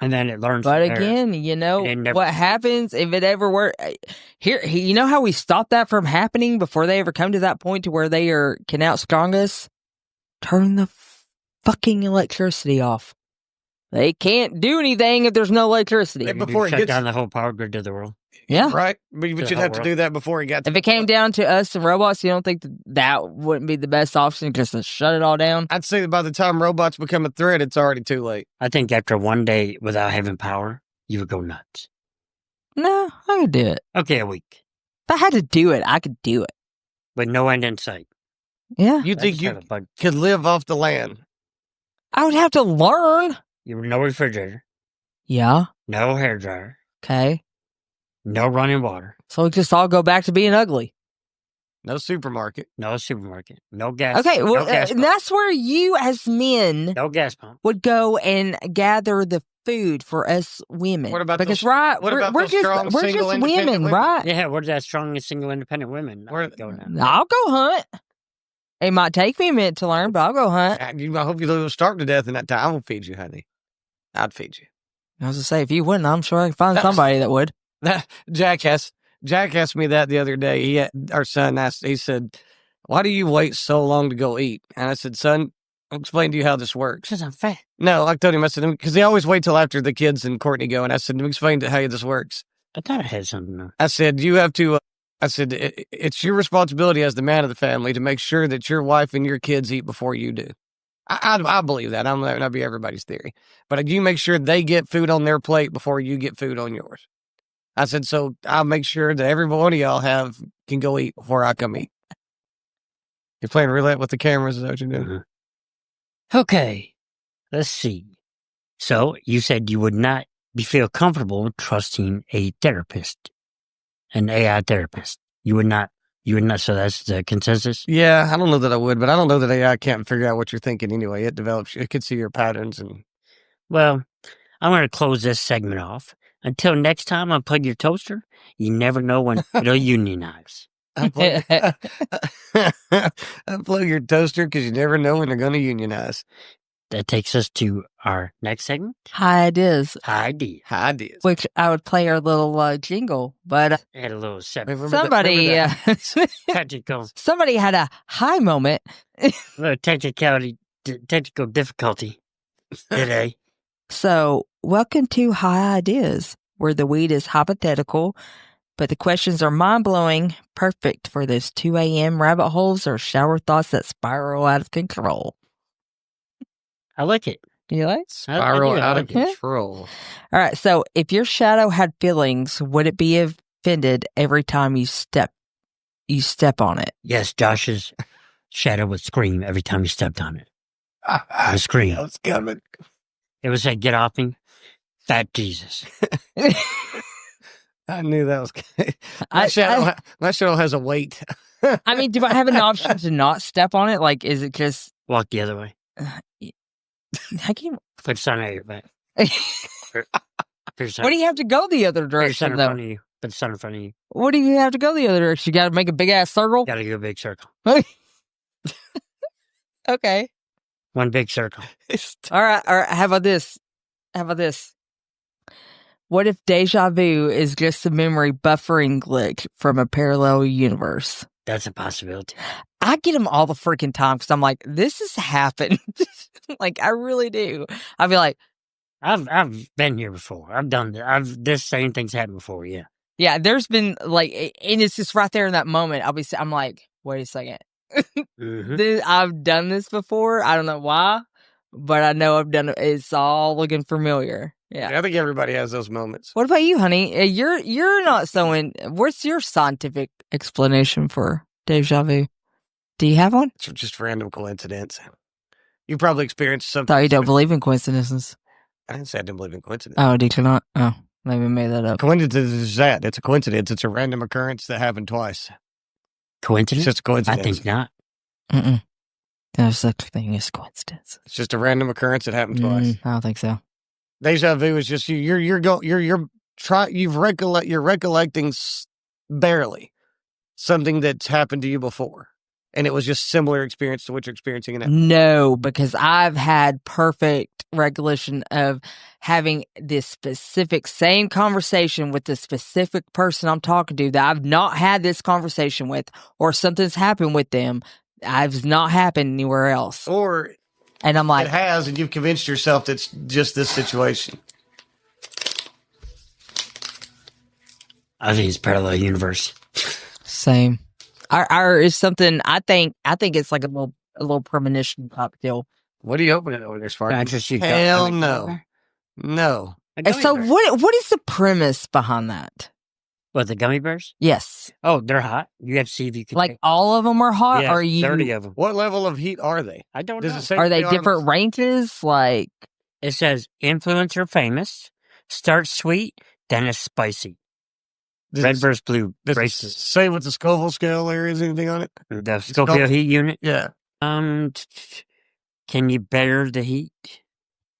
And then it learns. But again, what happens if it ever were here? You know how we stop that from happening before they ever come to that point to where they can outstrong us? Turn the fucking electricity off. They can't do anything if there's no electricity. Before it shut gets down the whole power grid of the world. Yeah. Right. But you'd have to do that before it got to If it came down to us and robots, you don't think that wouldn't be the best option just to shut it all down? I'd say that by the time robots become a threat, it's already too late. I think after one day without having power, you would go nuts. No, I could do it. Okay, a week. If I had to do it, I could do it. But no end in sight. Yeah. You think you could live off the land? I would have to learn. No refrigerator. Yeah. No hairdryer. Okay. No running water. So we just all go back to being ugly. No supermarket. No supermarket. No gas. Okay, well, no gas pump. that's where you as men no gas pump would go and gather the food for us women. What about because those, right, what about we're those just strong, we're single, just women, right? Yeah, we're that strong and single independent women. Go now. I'll go hunt. It might take me a minute to learn, but I'll go hunt. I hope you don't starve to death in that time. I will feed you, honey. I'd feed you. I was to say, if you wouldn't, I'm sure I could find somebody that would. Jack asked me that the other day. Our son asked. He said, "Why do you wait so long to go eat?" And I said, "Son, I'll explain to you how this works." Because I'm fat. No, I told him. I said, because he always wait till after the kids and Courtney go. And I said, "Let me explain to how this works." I thought I had something. Though. I said, "You have to." I said, "It's your responsibility as the man of the family to make sure that your wife and your kids eat before you do." I believe that. I'm not be everybody's theory, but you make sure they get food on their plate before you get food on yours. I said, so I'll make sure that every one of y'all can go eat before I come eat. You're playing roulette with the cameras, is that what you're doing? Mm-hmm. Okay, let's see. So you said you would not feel comfortable trusting a therapist, an AI therapist. You would not. So that's the consensus? Yeah, I don't know that I would, but I don't know that AI can't figure out what you're thinking anyway. It can see your patterns. Well, I'm going to close this segment off. Until next time I plug your toaster, you never know when it'll unionize. Unplug your toaster because you never know when they're going to unionize. That takes us to our next segment. High ideas. High ideas. Which I would play our little jingle, but had a little somebody had a high moment. A little technical difficulty today. So, welcome to High Ideas, where the weed is hypothetical, but the questions are mind-blowing, perfect for those 2 a.m. rabbit holes or shower thoughts that spiral out of control. I like it. You like? Spiral I out like of it. control. All right. So if your shadow had feelings, would it be offended every time you step on it? Yes, Josh's shadow would scream every time he stepped on it. It would scream. That was coming. It would say, "Get off me, fat Jesus." I knew that was coming. My shadow has a weight. I mean, do I have an option to not step on it? Like, is it just Walk the other way. I can't. Put the sun out your back. What do you have to go the other Put your sun direction in though? front of you. Put the sun in front of you. What do you have to go the other direction? You got to make a big ass circle. Got to go a big circle. Okay. One big circle. All right. How about this? What if deja vu is just a memory buffering glitch from a parallel universe? That's a possibility. I get them all the freaking time because I'm like, this has happened. Like, I really do. I'll be like, I've been here before. I've done that. This same thing's happened before. Yeah. yeah, there's been like, and it's just right there in that moment. I'm like, wait a second. Mm-hmm. I've done this before. I don't know why, but I know I've done it. It's all looking familiar. Yeah. I think everybody has those moments. What about you, honey? You're not so in. What's your scientific explanation for deja vu? Do you have one? It's just random coincidence. You probably experienced something. Thought you don't believe in coincidences. I didn't say I didn't believe in coincidence. Oh, did you not? Oh, maybe I made that up. Coincidence is that. It's a coincidence. It's a random occurrence that happened twice. Coincidence? It's just a coincidence. I think not. Mm-mm. No such thing as coincidence. It's just a random occurrence that happened twice. I don't think so. Deja vu is just you're recollecting barely something that's happened to you before, and it was just similar experience to what you're experiencing now. No, because I've had perfect recollection of having this specific same conversation with the specific person I'm talking to that I've not had this conversation with, or something's happened with them. I've not happened anywhere else. Or and I'm like, it has, and you've convinced yourself that it's just this situation. I think it's parallel universe. Same. Our is something. I think it's like a little premonition type deal. What are you opening over there, Sparky? Hell Hell no. No. And so what is the premise behind that? What, the gummy bears? Yes. Oh, they're hot. You have to see if you can. Like all of them are hot, yeah, or you 30 of them. What level of heat are they? I don't Does know. it say are they on different ranges? Like It says influencer famous, starts sweet, then it's spicy. Does Red it- versus blue Does it races. say what the Scoville scale there is? Anything on it? The Scoville heat unit. Yeah. Can you bear the heat?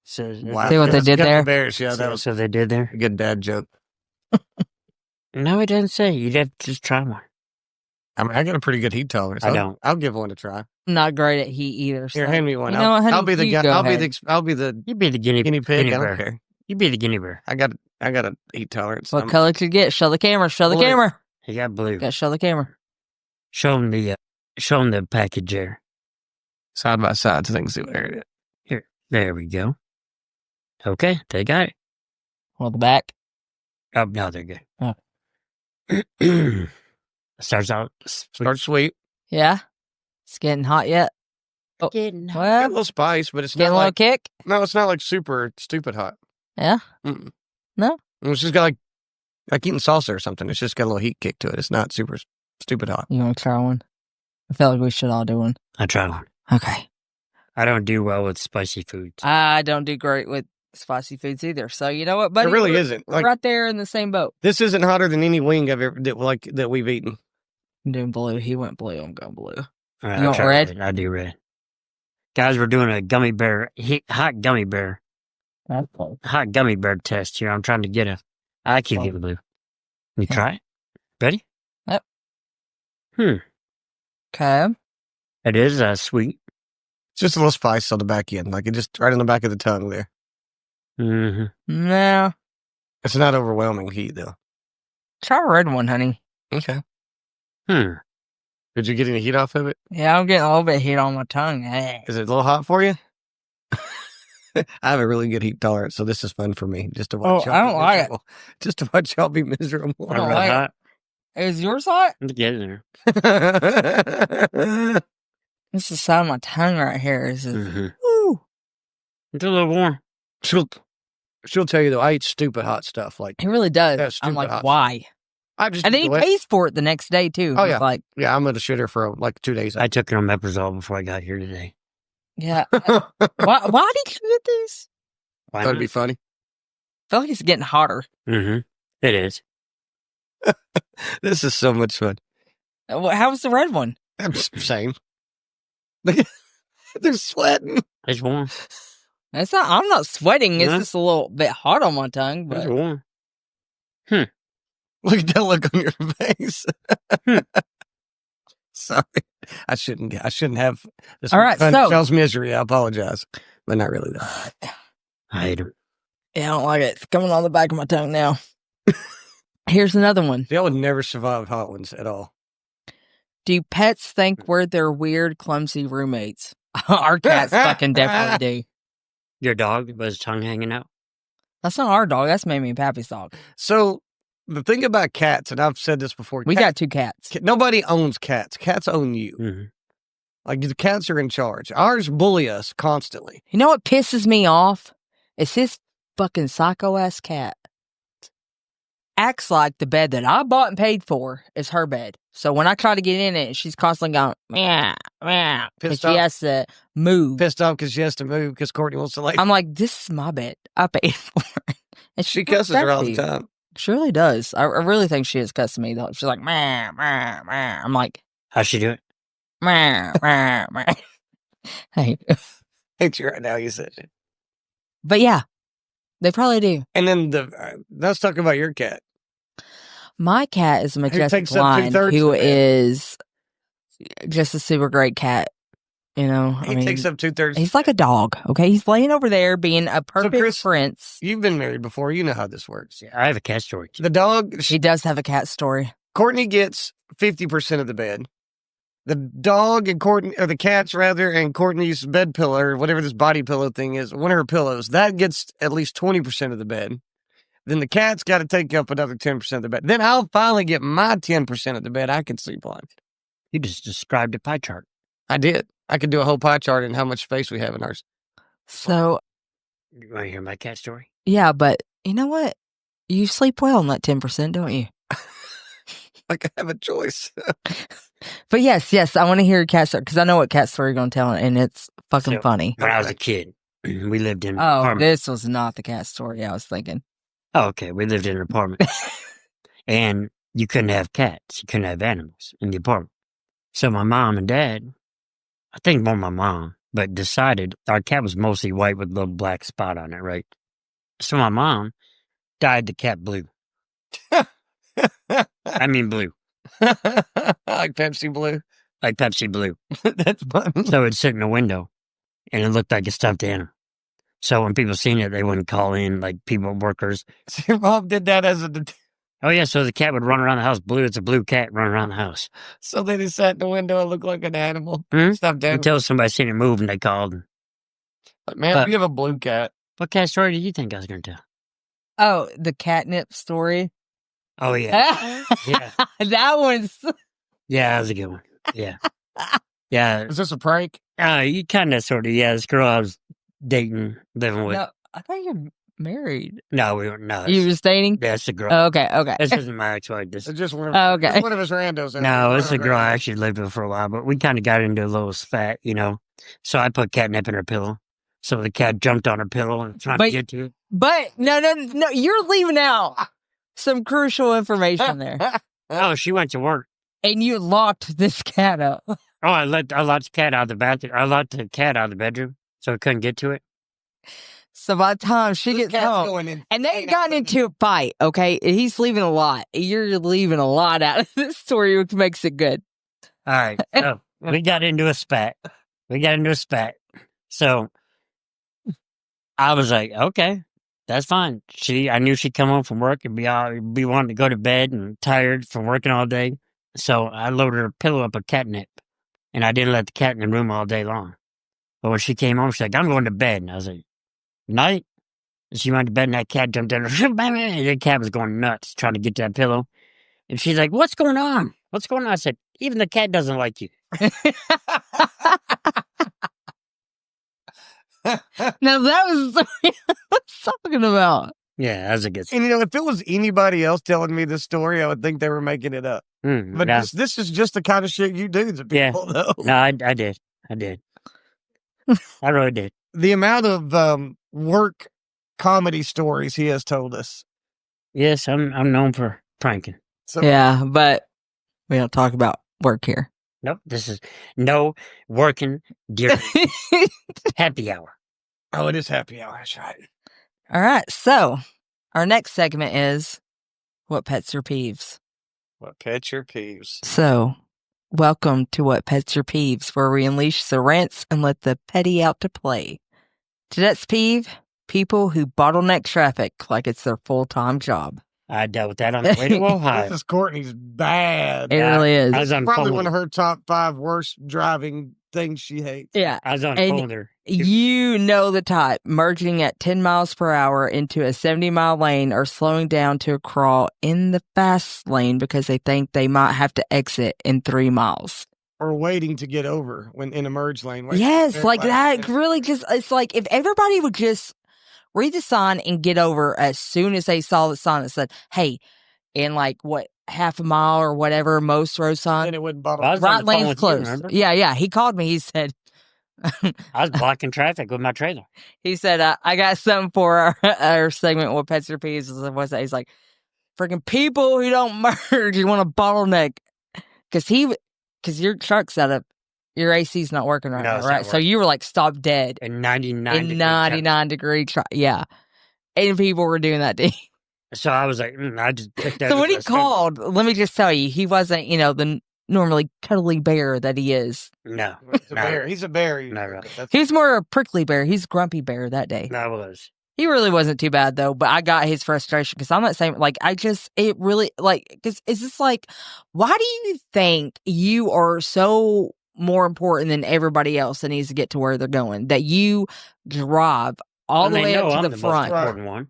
See what they did there? Bears. Yeah, that was so they did there. a good dad joke. No, it doesn't say. You'd have to just try one. I mean, I got a pretty good heat tolerance. I don't. I'll give one a try. I'm not great at heat either. So. Here, hand me one. You know what, honey? I'll be the You guy. go I'll ahead. be the You'd be the guinea pig. guinea I bear. don't care. You'd be the guinea bear. I got a heat tolerance. What color could you get? Show the camera. Show the Blue. camera. You got blue. Got to show the camera. Show them the package there. Side by side so they can see what it is. Here, there we go. Okay, they got it. Well, the back. Oh no, they're good. Oh. Starts out Start sweet. Yeah. It's getting hot yet. Oh, getting Got a well, little spice, but it's getting not a little like kick. no, it's not like super stupid hot. Yeah. Mm-mm. No? It's just got like eating salsa or something. It's just got a little heat kick to it. It's not super stupid hot. You want to try one? I feel like we should all do one. I try one. Okay. I don't do well with spicy foods. I don't do great with spicy foods either. So you know what, buddy? It really We're isn't. Like right there in the same boat. this isn't hotter than any wing I've ever that we've eaten. I'm doing blue. He went blue. I'm going blue. All right, You I'll want try red? I do red. Guys, we're doing a gummy bear, hot gummy bear test here. I'm trying to get I keep getting blue. You try it? Ready? Yep. Okay. It is sweet. It's just a little spice on the back end, like it just right on the back of the tongue there. Mm-hmm. No. It's not overwhelming heat though. Try a red one, honey. Okay. Did you get any heat off of it? Yeah, I'm getting a little bit of heat on my tongue. Hey. Is it a little hot for you? I have a really good heat tolerance, so this is fun for me. Just to watch y'all I don't be like it. miserable. Just to watch y'all be miserable. I don't like it. hot. Is yours hot? I'm getting there. This is the side of my tongue right here. This is, Mm-hmm. woo. It's a little warm. She'll tell you though. I eat stupid hot stuff. Like He really does. That's I'm stupid like, hot. why? I just And then he enjoy it. pays for it the next day too. Oh, It's yeah. like, Yeah, I'm gonna shit her for like 2 days. I took omeprazole before I got here today. yeah. Why did you get these? Why That'd not? be funny. I feel like it's getting hotter. Mm-hmm. It is. This is so much fun. How was the red one? I'm same. They're sweating. It's warm. It's not. I'm not sweating. It's Yeah. just a little bit hot on my tongue. It's But warm. Look at that look on your face. Sorry, I shouldn't have this. All right, so- Charles misery. I apologize, but not really though. I hate it. yeah, I don't like it. It's coming on the back of my tongue now. Here's another one. Y'all would never survive hot ones at all. Do pets think we're their weird, clumsy roommates? Our cats fucking definitely do. Your dog with his tongue hanging out? That's not our dog. That's Mamie and Pappy's dog. So the thing about cats, and I've said this before, We got 2 cats. nobody owns cats. Cats own you. Mm-hmm. Like the cats are in charge. Ours bully us constantly. You know what pisses me off? It's his fucking psycho ass cat. Acts like the bed that I bought and paid for is her bed. So when I try to get in it, she's constantly going, meow, meow. And Pissed she off. has to move. Pissed off because she has to move because Courtney wants to lay. I'm like, this is my bed. I paid for it. And She cusses her all the respects you. time. She really does. I really think she is cussing me though. She's like, meow, meow, meow. I'm like, How's she do it? meow, meow, meow. Hey. Hate you right now. You said it. But yeah, they probably do. And then let's talk about your cat. My cat is a majestic takes up lion 2/3 who of the bed. is just a super great cat. You know, He takes up 2/3. he's like a dog. Okay, he's laying over there being a perfect Chris- prince. You've been married before. You know how this works. I have a cat story. The dog, He does have a cat story. Courtney gets 50% of the bed. The dog and Courtney, or the cats rather, and Courtney's bed pillow, or whatever this body pillow thing is, one of her pillows, that gets at least 20% of the bed. Then the cat's got to take up another 10% of the bed. Then I'll finally get my 10% of the bed I can sleep on. You just described a pie chart. I did. I could do a whole pie chart in how much space we have in ours. So You want to hear my cat story? yeah, but you know what? You sleep well on that 10%, don't you? Like I have a choice. But yes, I want to hear your cat story because I know what cat story you're going to tell, and it's fucking So- funny. When I was a kid, we lived in an Oh, apartment. this was not the cat story I was thinking. Oh, okay. We lived in an apartment. And you couldn't have cats. You couldn't have animals in the apartment. So my mom and dad, I think more my mom, but decided our cat was mostly white with a little black spot on it, right? So my mom dyed the cat blue. I mean blue. Like Pepsi Blue. Like Pepsi blue. That's funny. So it'd sit in the window and it looked like a stuffed animal. So when people seen it, they wouldn't call in, like people, workers. So your mom did that as a. Oh yeah, so the cat would run around the house blue. It's a blue cat running around the house. So they just sat in the window and looked like an animal. Hmm? Stuffed animal. Until somebody seen it move and they called. Like, man, but- we have a blue cat. What cat story did you think I was going to tell? Oh, the catnip story. Oh yeah. Yeah. That one's. Yeah, that was a good one. Yeah. Yeah. Is this a prank? You kind of sort of, yeah, this girl I was dating, living with. No, I thought you're married. No, we weren't. No. You were dating? That's a girl. Oh, okay. This isn't my ex-wife. This, It's just one of, Oh, okay. it's one of his randos. no, this is a girl I actually lived with for a while, but we kind of got into a little spat, you know. So I put catnip in her pillow. So the cat jumped on her pillow and tried to But- get to it. But no, you're leaving out some crucial information there. Oh, she went to work. And you locked this cat up. Oh, I locked the cat out of the bathroom. I locked the cat out of the bedroom so it couldn't get to it. So by the time she gets home, going in. and they got into a fight, okay? He's leaving a lot. You're leaving a lot out of this story, which makes it good. All right. So we got into a spat. So I was like, okay, that's fine. I knew she'd come home from work and be wanting to go to bed and tired from working all day. So I loaded her pillow up with catnip, and I didn't let the cat in the room all day long. But when she came home, she's like, I'm going to bed. And I was like, night. And she went to bed, and that cat jumped in. The cat was going nuts trying to get to that pillow. And she's like, what's going on? What's going on? I said, even the cat doesn't like you. Now that was the story I was talking about. Yeah, as it gets. And if it was anybody else telling me this story, I would think they were making it up. But yeah. this is just the kind of shit you do to people, though. No, I did. I really did. The amount of work comedy stories he has told us. Yes, I'm known for pranking. So, Yeah, but we don't talk about work here. Nope, this is no working during happy hour. Oh, it is happy hour. That's right. All right, so our next segment is What Pets Your Peeves? What pets your peeves? So, welcome to What Pets Your Peeves, where we unleash the rants and let the petty out to play. Today's peeve, people who bottleneck traffic like it's their full-time job. I dealt with that on the way to Ohio. This is Courtney's bad. It really is. I was on Probably phone one with- of her top 5 worst driving things she hates. Yeah. I was on And phone with her. You know the type, merging at 10 miles per hour into a 70-mile lane or slowing down to a crawl in the fast lane because they think they might have to exit in 3 miles. Or waiting to get over when in a merge lane. Yes, like that really just, it's like if everybody would just read the sign and get over as soon as they saw the sign that said, hey, in like what, half a mile or whatever, most road signs. Then it wouldn't bother. I was on Right the phone lane's with you, closed. remember? Yeah. He called me. He said, I was blocking traffic with my trailer. He said, I got something for our segment with Pets or Peeves. What's that? He's like, freaking people who don't merge, you want to bottleneck. Because your truck's your AC's not working right No, now, it's right? not So working. you were like, stop dead. In 99 In degree 99 degree, yeah. And people were doing that to you. So I was like, I just picked that. So as when he a struggle. called, let me just tell you, he wasn't, the normally cuddly bear that he is. No, He's a bear. He's a bear. Not really. That's- He was more a prickly bear. He's a grumpy bear that day. No, I was. He really wasn't too bad though, but I got his frustration because I'm not saying it really because it's just like, why do you think you are so more important than everybody else that needs to get to where they're going? That you drive all the way up to I'm the most front, important one.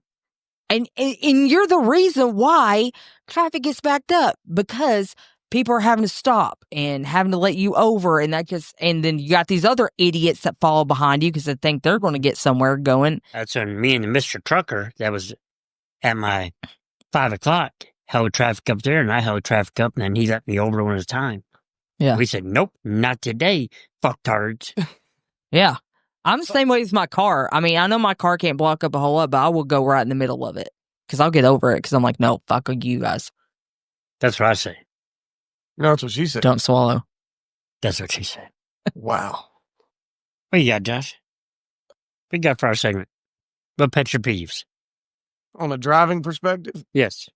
and you're the reason why traffic gets backed up because people are having to stop and having to let you over, and then you got these other idiots that follow behind you because they think they're going to get somewhere going. That's when me and Mr. Trucker that was at my 5 o'clock held traffic up there, and I held traffic up, and then he let me over one at a time. Yeah. We said, nope, not today, fucktards. Yeah. I'm the same way as my car. I mean, I know my car can't block up a whole lot, but I will go right in the middle of it because I'll get over it because I'm like, no, fuck you guys. That's what I say. No, that's what she said. Don't swallow. That's what she said. Wow. What you got, Josh? What you got for our segment? What pets your peeves? On a driving perspective, Yes.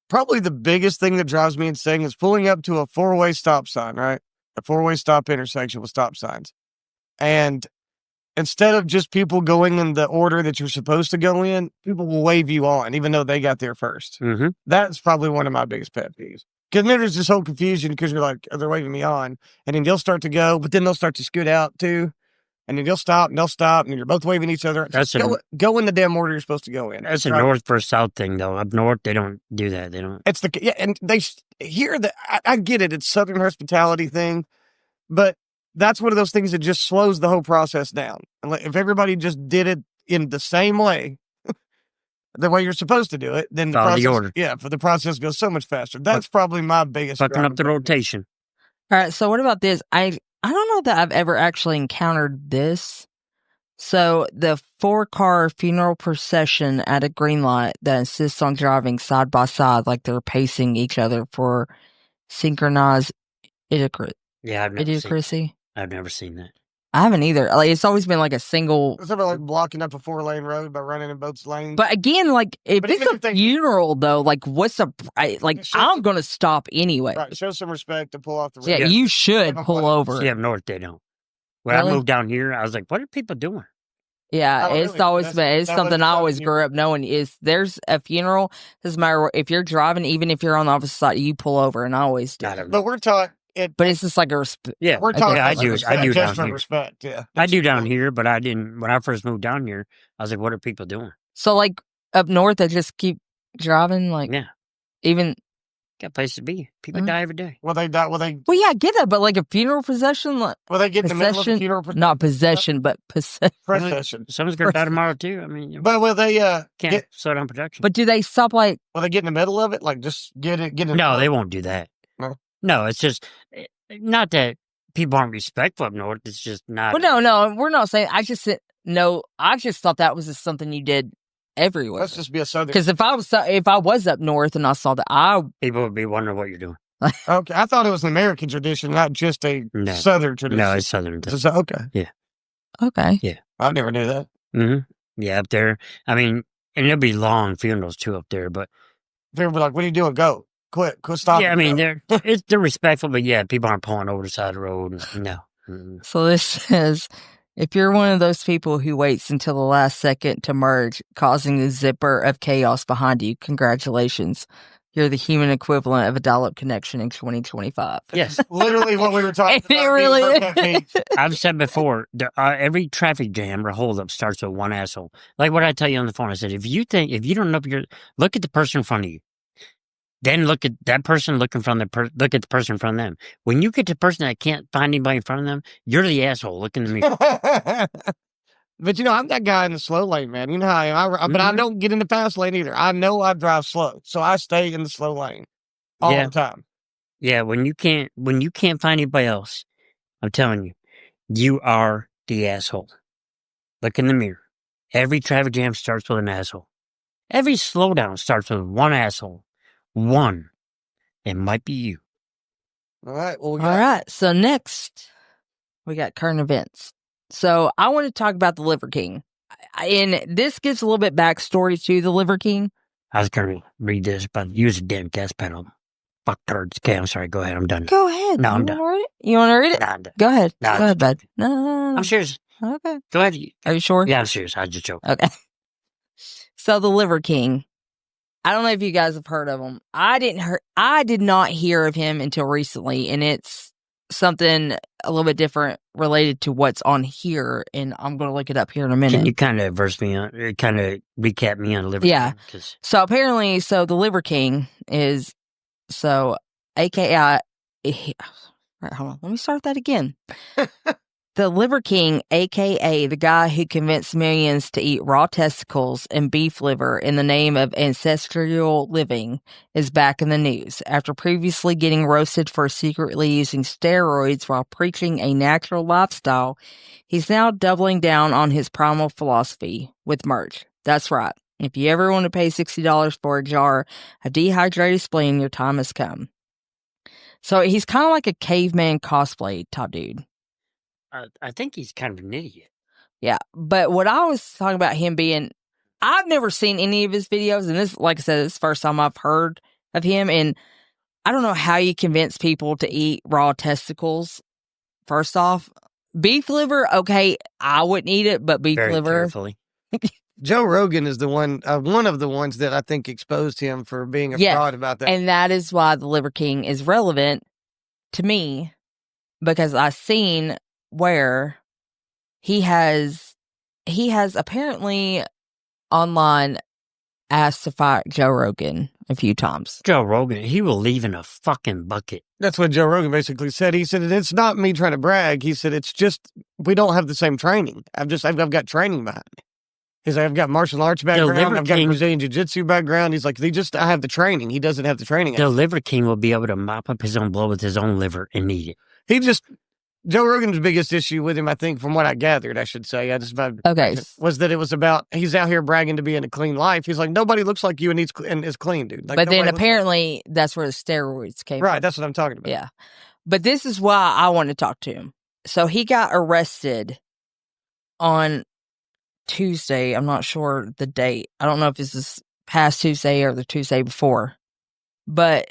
probably the biggest thing that drives me insane is pulling up to a 4-way stop sign, right? A 4-way stop intersection with stop signs. And instead of just people going in the order that you're supposed to go in, people will wave you on, even though they got there first. Mm-hmm. That's probably one of my biggest pet peeves. Because then there's this whole confusion because you're like, oh, they're waving me on. And then they'll start to go, but then they'll start to scoot out too. And then they'll stop, and you're both waving at each other. That's Go in the damn order you're supposed to go in. That's a Right? north versus south thing, though. Up north, they don't do that. They don't. It's and they hear that. I get it. It's Southern hospitality thing, but that's one of those things that just slows the whole process down. And if everybody just did it in the same way, the way you're supposed to do it, then Follow the process, order. yeah, for the process goes so much faster. That's probably my biggest. Fucking up the driving rotation. All right. So what about this? I don't know that I've ever actually encountered this. So the 4-car funeral procession at a green light that insists on driving side by side like they're pacing each other for synchronized Yeah, idiocracy. I've never seen that. I haven't either. Like, it's always been like a single. It's about like blocking up a 4-lane road by running in both lanes. But again, like if But it's even a if they- funeral though, like what's the like? Sure. I'm gonna stop anyway. right, show some respect to pull off the road. Yeah, Yeah. you should Have a pull flag. over. See, up north, they don't. When Really? I moved down here, I was like, what are people doing? Yeah, Oh, it's really? always That's- been. It's that something wasn't I something always you- grew up knowing. Is there's a funeral? Doesn't matter if you're driving, even if you're on the opposite side, you pull over, and I always do. I don't know. But we're taught it. But it's just like a Yeah, We're talking. Okay, I about do. respect, I do just down for here. respect. Yeah, I do down here, but I didn't. When I first moved down here, I was like, what are people doing? so like up north, they just keep driving. Like Yeah. even Got a place to be. People die every day. Will they die? Will they? Well, yeah, I get that, but like a funeral procession, like Will they get in the middle of the possession, funeral? not possession, but possession. Procession. Someone's gonna die tomorrow too. I mean, But will they? can't slow down production. But do they stop like? Will they get in the middle of it? Like just get it? Get in. No, they won't do that. No? It's just not that people aren't respectful up north. It's just not. Well, no, we're not saying. I just thought that was just something you did everywhere. Let's just be a southern. Because if I was up north and I saw that, people would be wondering what you're doing. Okay, I thought it was an American tradition, not just a southern tradition. No, it's southern. Okay. Yeah. Okay. Yeah. I never knew that. Mm-hmm. Yeah, up there. I mean, and there'll be long funerals too up there, but People be like, "What are you doing? Go, quit, stop." yeah, I mean, they're respectful, but yeah, people aren't pulling over the side of the road. No. Mm. So this says, if you're one of those people who waits until the last second to merge, causing the zipper of chaos behind you, congratulations. You're the human equivalent of a dial-up connection in 2025. Yes. Literally what we were talking It about. really is. I've said before, every traffic jam or holdup starts with one asshole. Like what I tell you on the phone, I said, if you don't know, look at the person in front of you. Then look at that person look at the person in front of them. When you get to the person that can't find anybody in front of them, you're the asshole. Look in the mirror. But I'm that guy in the slow lane, man. You know how I am. But I don't get in the fast lane either. I know I drive slow, so I stay in the slow lane all the time. Yeah, when you can't find anybody else, I'm telling you, you are the asshole. Look in the mirror. Every traffic jam starts with an asshole. Every slowdown starts with one asshole. One. It might be you. All right. Well, All right. So next, we got current events. So I want to talk about the Liver King. And this gives a little bit backstory to the Liver King. I was going to read this, but use a damn gas pedal. Fuck turds. Okay, I'm sorry. Go ahead. I'm done. Go ahead. No, I'm done. You want to read it? No, I'm done. Go ahead. No, Go ahead, bud. No. I'm serious. Okay. Go ahead. Are you sure? Yeah, I'm serious. I just joke. Okay. So the Liver King. I don't know if you guys have heard of him. I did not hear of him until recently, and it's something a little bit different related to what's on here, and I'm going to look it up here in a minute. Can you kind of recap me on Liver Yeah. King? So apparently, the Liver King is, AKA, right, hold on, let me start that again. The Liver King, a.k.a. the guy who convinced millions to eat raw testicles and beef liver in the name of ancestral living, is back in the news. After previously getting roasted for secretly using steroids while preaching a natural lifestyle, he's now doubling down on his primal philosophy with merch. That's right. If you ever want to pay $60 for a jar of dehydrated spleen, your time has come. So he's kind of like a caveman cosplay type dude. I think he's kind of an idiot. Yeah, but what I was talking about him being, I've never seen any of his videos, and this, like I said, this is the first time I've heard of him, and I don't know how you convince people to eat raw testicles. First off, beef liver, okay, I wouldn't eat it, but beef Very liver. carefully. Joe Rogan is the one of the ones that I think exposed him for being a fraud about that. And that is why the Liver King is relevant to me, because I've seen where he has apparently online asked to fight Joe Rogan a few times. Joe Rogan, he will leave in a fucking bucket. That's what Joe Rogan basically said. He said, it's not me trying to brag. He said, it's just, we don't have the same training. I've got training behind me. He's like, I've got martial arts background. I've got Brazilian jiu-jitsu background. He's like, I have the training. He doesn't have the training. The Liver King will be able to mop up his own blood with his own liver and eat it. Joe Rogan's biggest issue with him, I think, from what I gathered, I should say, was that it was about, he's out here bragging to be in a clean life. He's like, nobody looks like you and is clean, dude. Like, but then apparently that's where the steroids came from. Right, that's what I'm talking about. Yeah. But this is why I want to talk to him. So he got arrested on Tuesday. I'm not sure the date. I don't know if this is past Tuesday or the Tuesday before. But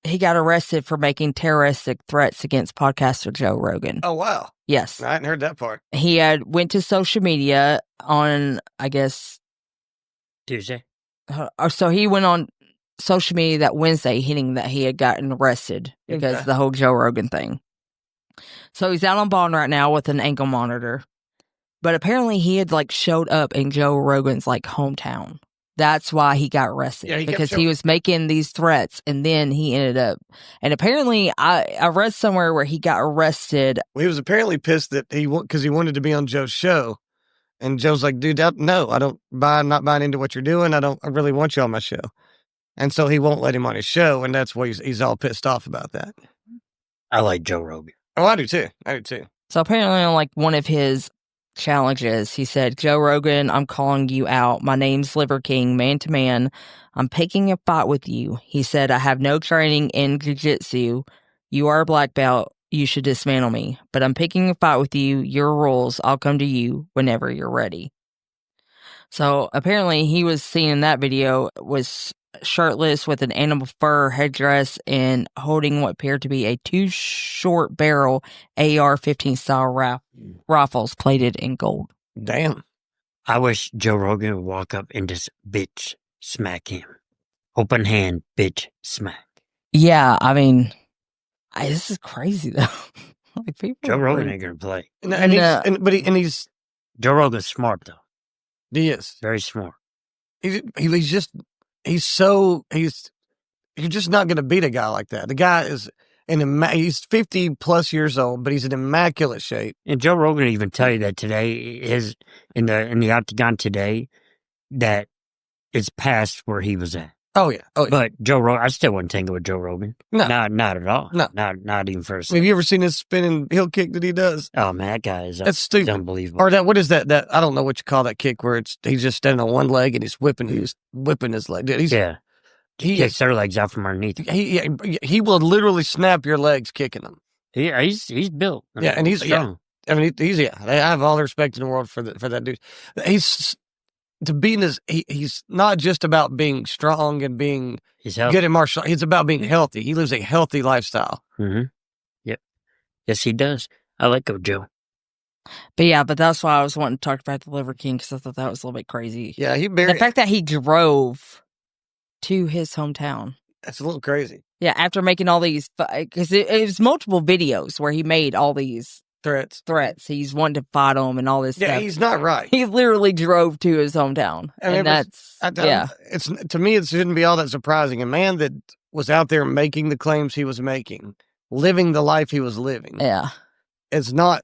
he got arrested for making terroristic threats against podcaster Joe Rogan. Oh, wow. Yes. I hadn't heard that part. He went to social media on, I guess, Tuesday. So he went on social media that Wednesday hinting that he had gotten arrested because of the whole Joe Rogan thing. So he's out on bond right now with an ankle monitor. But apparently he had showed up in Joe Rogan's hometown. That's why he got arrested. Yeah, he kept because he showing- was making these threats, and then he ended up. And apparently, I read somewhere where he got arrested. Well, he was apparently pissed that because he wanted to be on Joe's show, and Joe's like, "Dude, no, I'm not buying into what you're doing. I really want you on my show," and so he won't let him on his show, and that's why he's all pissed off about that. I like Joe Rogan. Oh, I do too. So apparently, on like one of his challenges, he said, "Joe Rogan, I'm calling you out. My name's Liver King, man to man. I'm picking a fight with you." He said, "I have no training in jiu-jitsu. You are a black belt. You should dismantle me. But I'm picking a fight with you. Your rules. I'll come to you whenever you're ready." So apparently, he was seen in that video was shirtless with an animal fur headdress and holding what appeared to be a 2 short barrel AR-15 style rifles plated in gold. Damn. I wish Joe Rogan would walk up and just bitch smack him. Open hand, bitch smack. Yeah, I mean, this is crazy though. Like people. Joe Rogan ain't gonna play. He's Joe Rogan's smart though. He is Very smart. You're just not going to beat a guy like that. The guy is he's 50 plus years old, but he's in immaculate shape. And Joe Rogan even tell you that today is in the octagon today that it's past where he was at. Oh yeah. But Joe Rogan, I still wouldn't tangle with Joe Rogan. No, not at all. No, not even for a second. Have you ever seen his spinning heel kick that he does? Oh man, that guy is that's stupid, unbelievable. Or what is that? That I don't know what you call that kick where he's just standing on one leg and he's whipping his leg. Dude, he kicks their legs out from underneath. He will literally snap your legs kicking them. He's built. And he's strong. I mean, I have all the respect in the world for that dude. He's not just about being strong and being good at martial arts. It's about being healthy. He lives a healthy lifestyle. Mm-hmm. Yep. Yes, he does. I like Joe. But that's why I was wanting to talk about the Liver King, because I thought that was a little bit crazy. Yeah, the fact that he drove to his hometown. That's a little crazy. Yeah, after making all these, because it was multiple videos where he made all these threats. He's wanting to fight him and all this stuff. Yeah, he's not right. He literally drove to his hometown. It's to me, it shouldn't be all that surprising. A man that was out there making the claims he was making, living the life he was living. Yeah. It's not...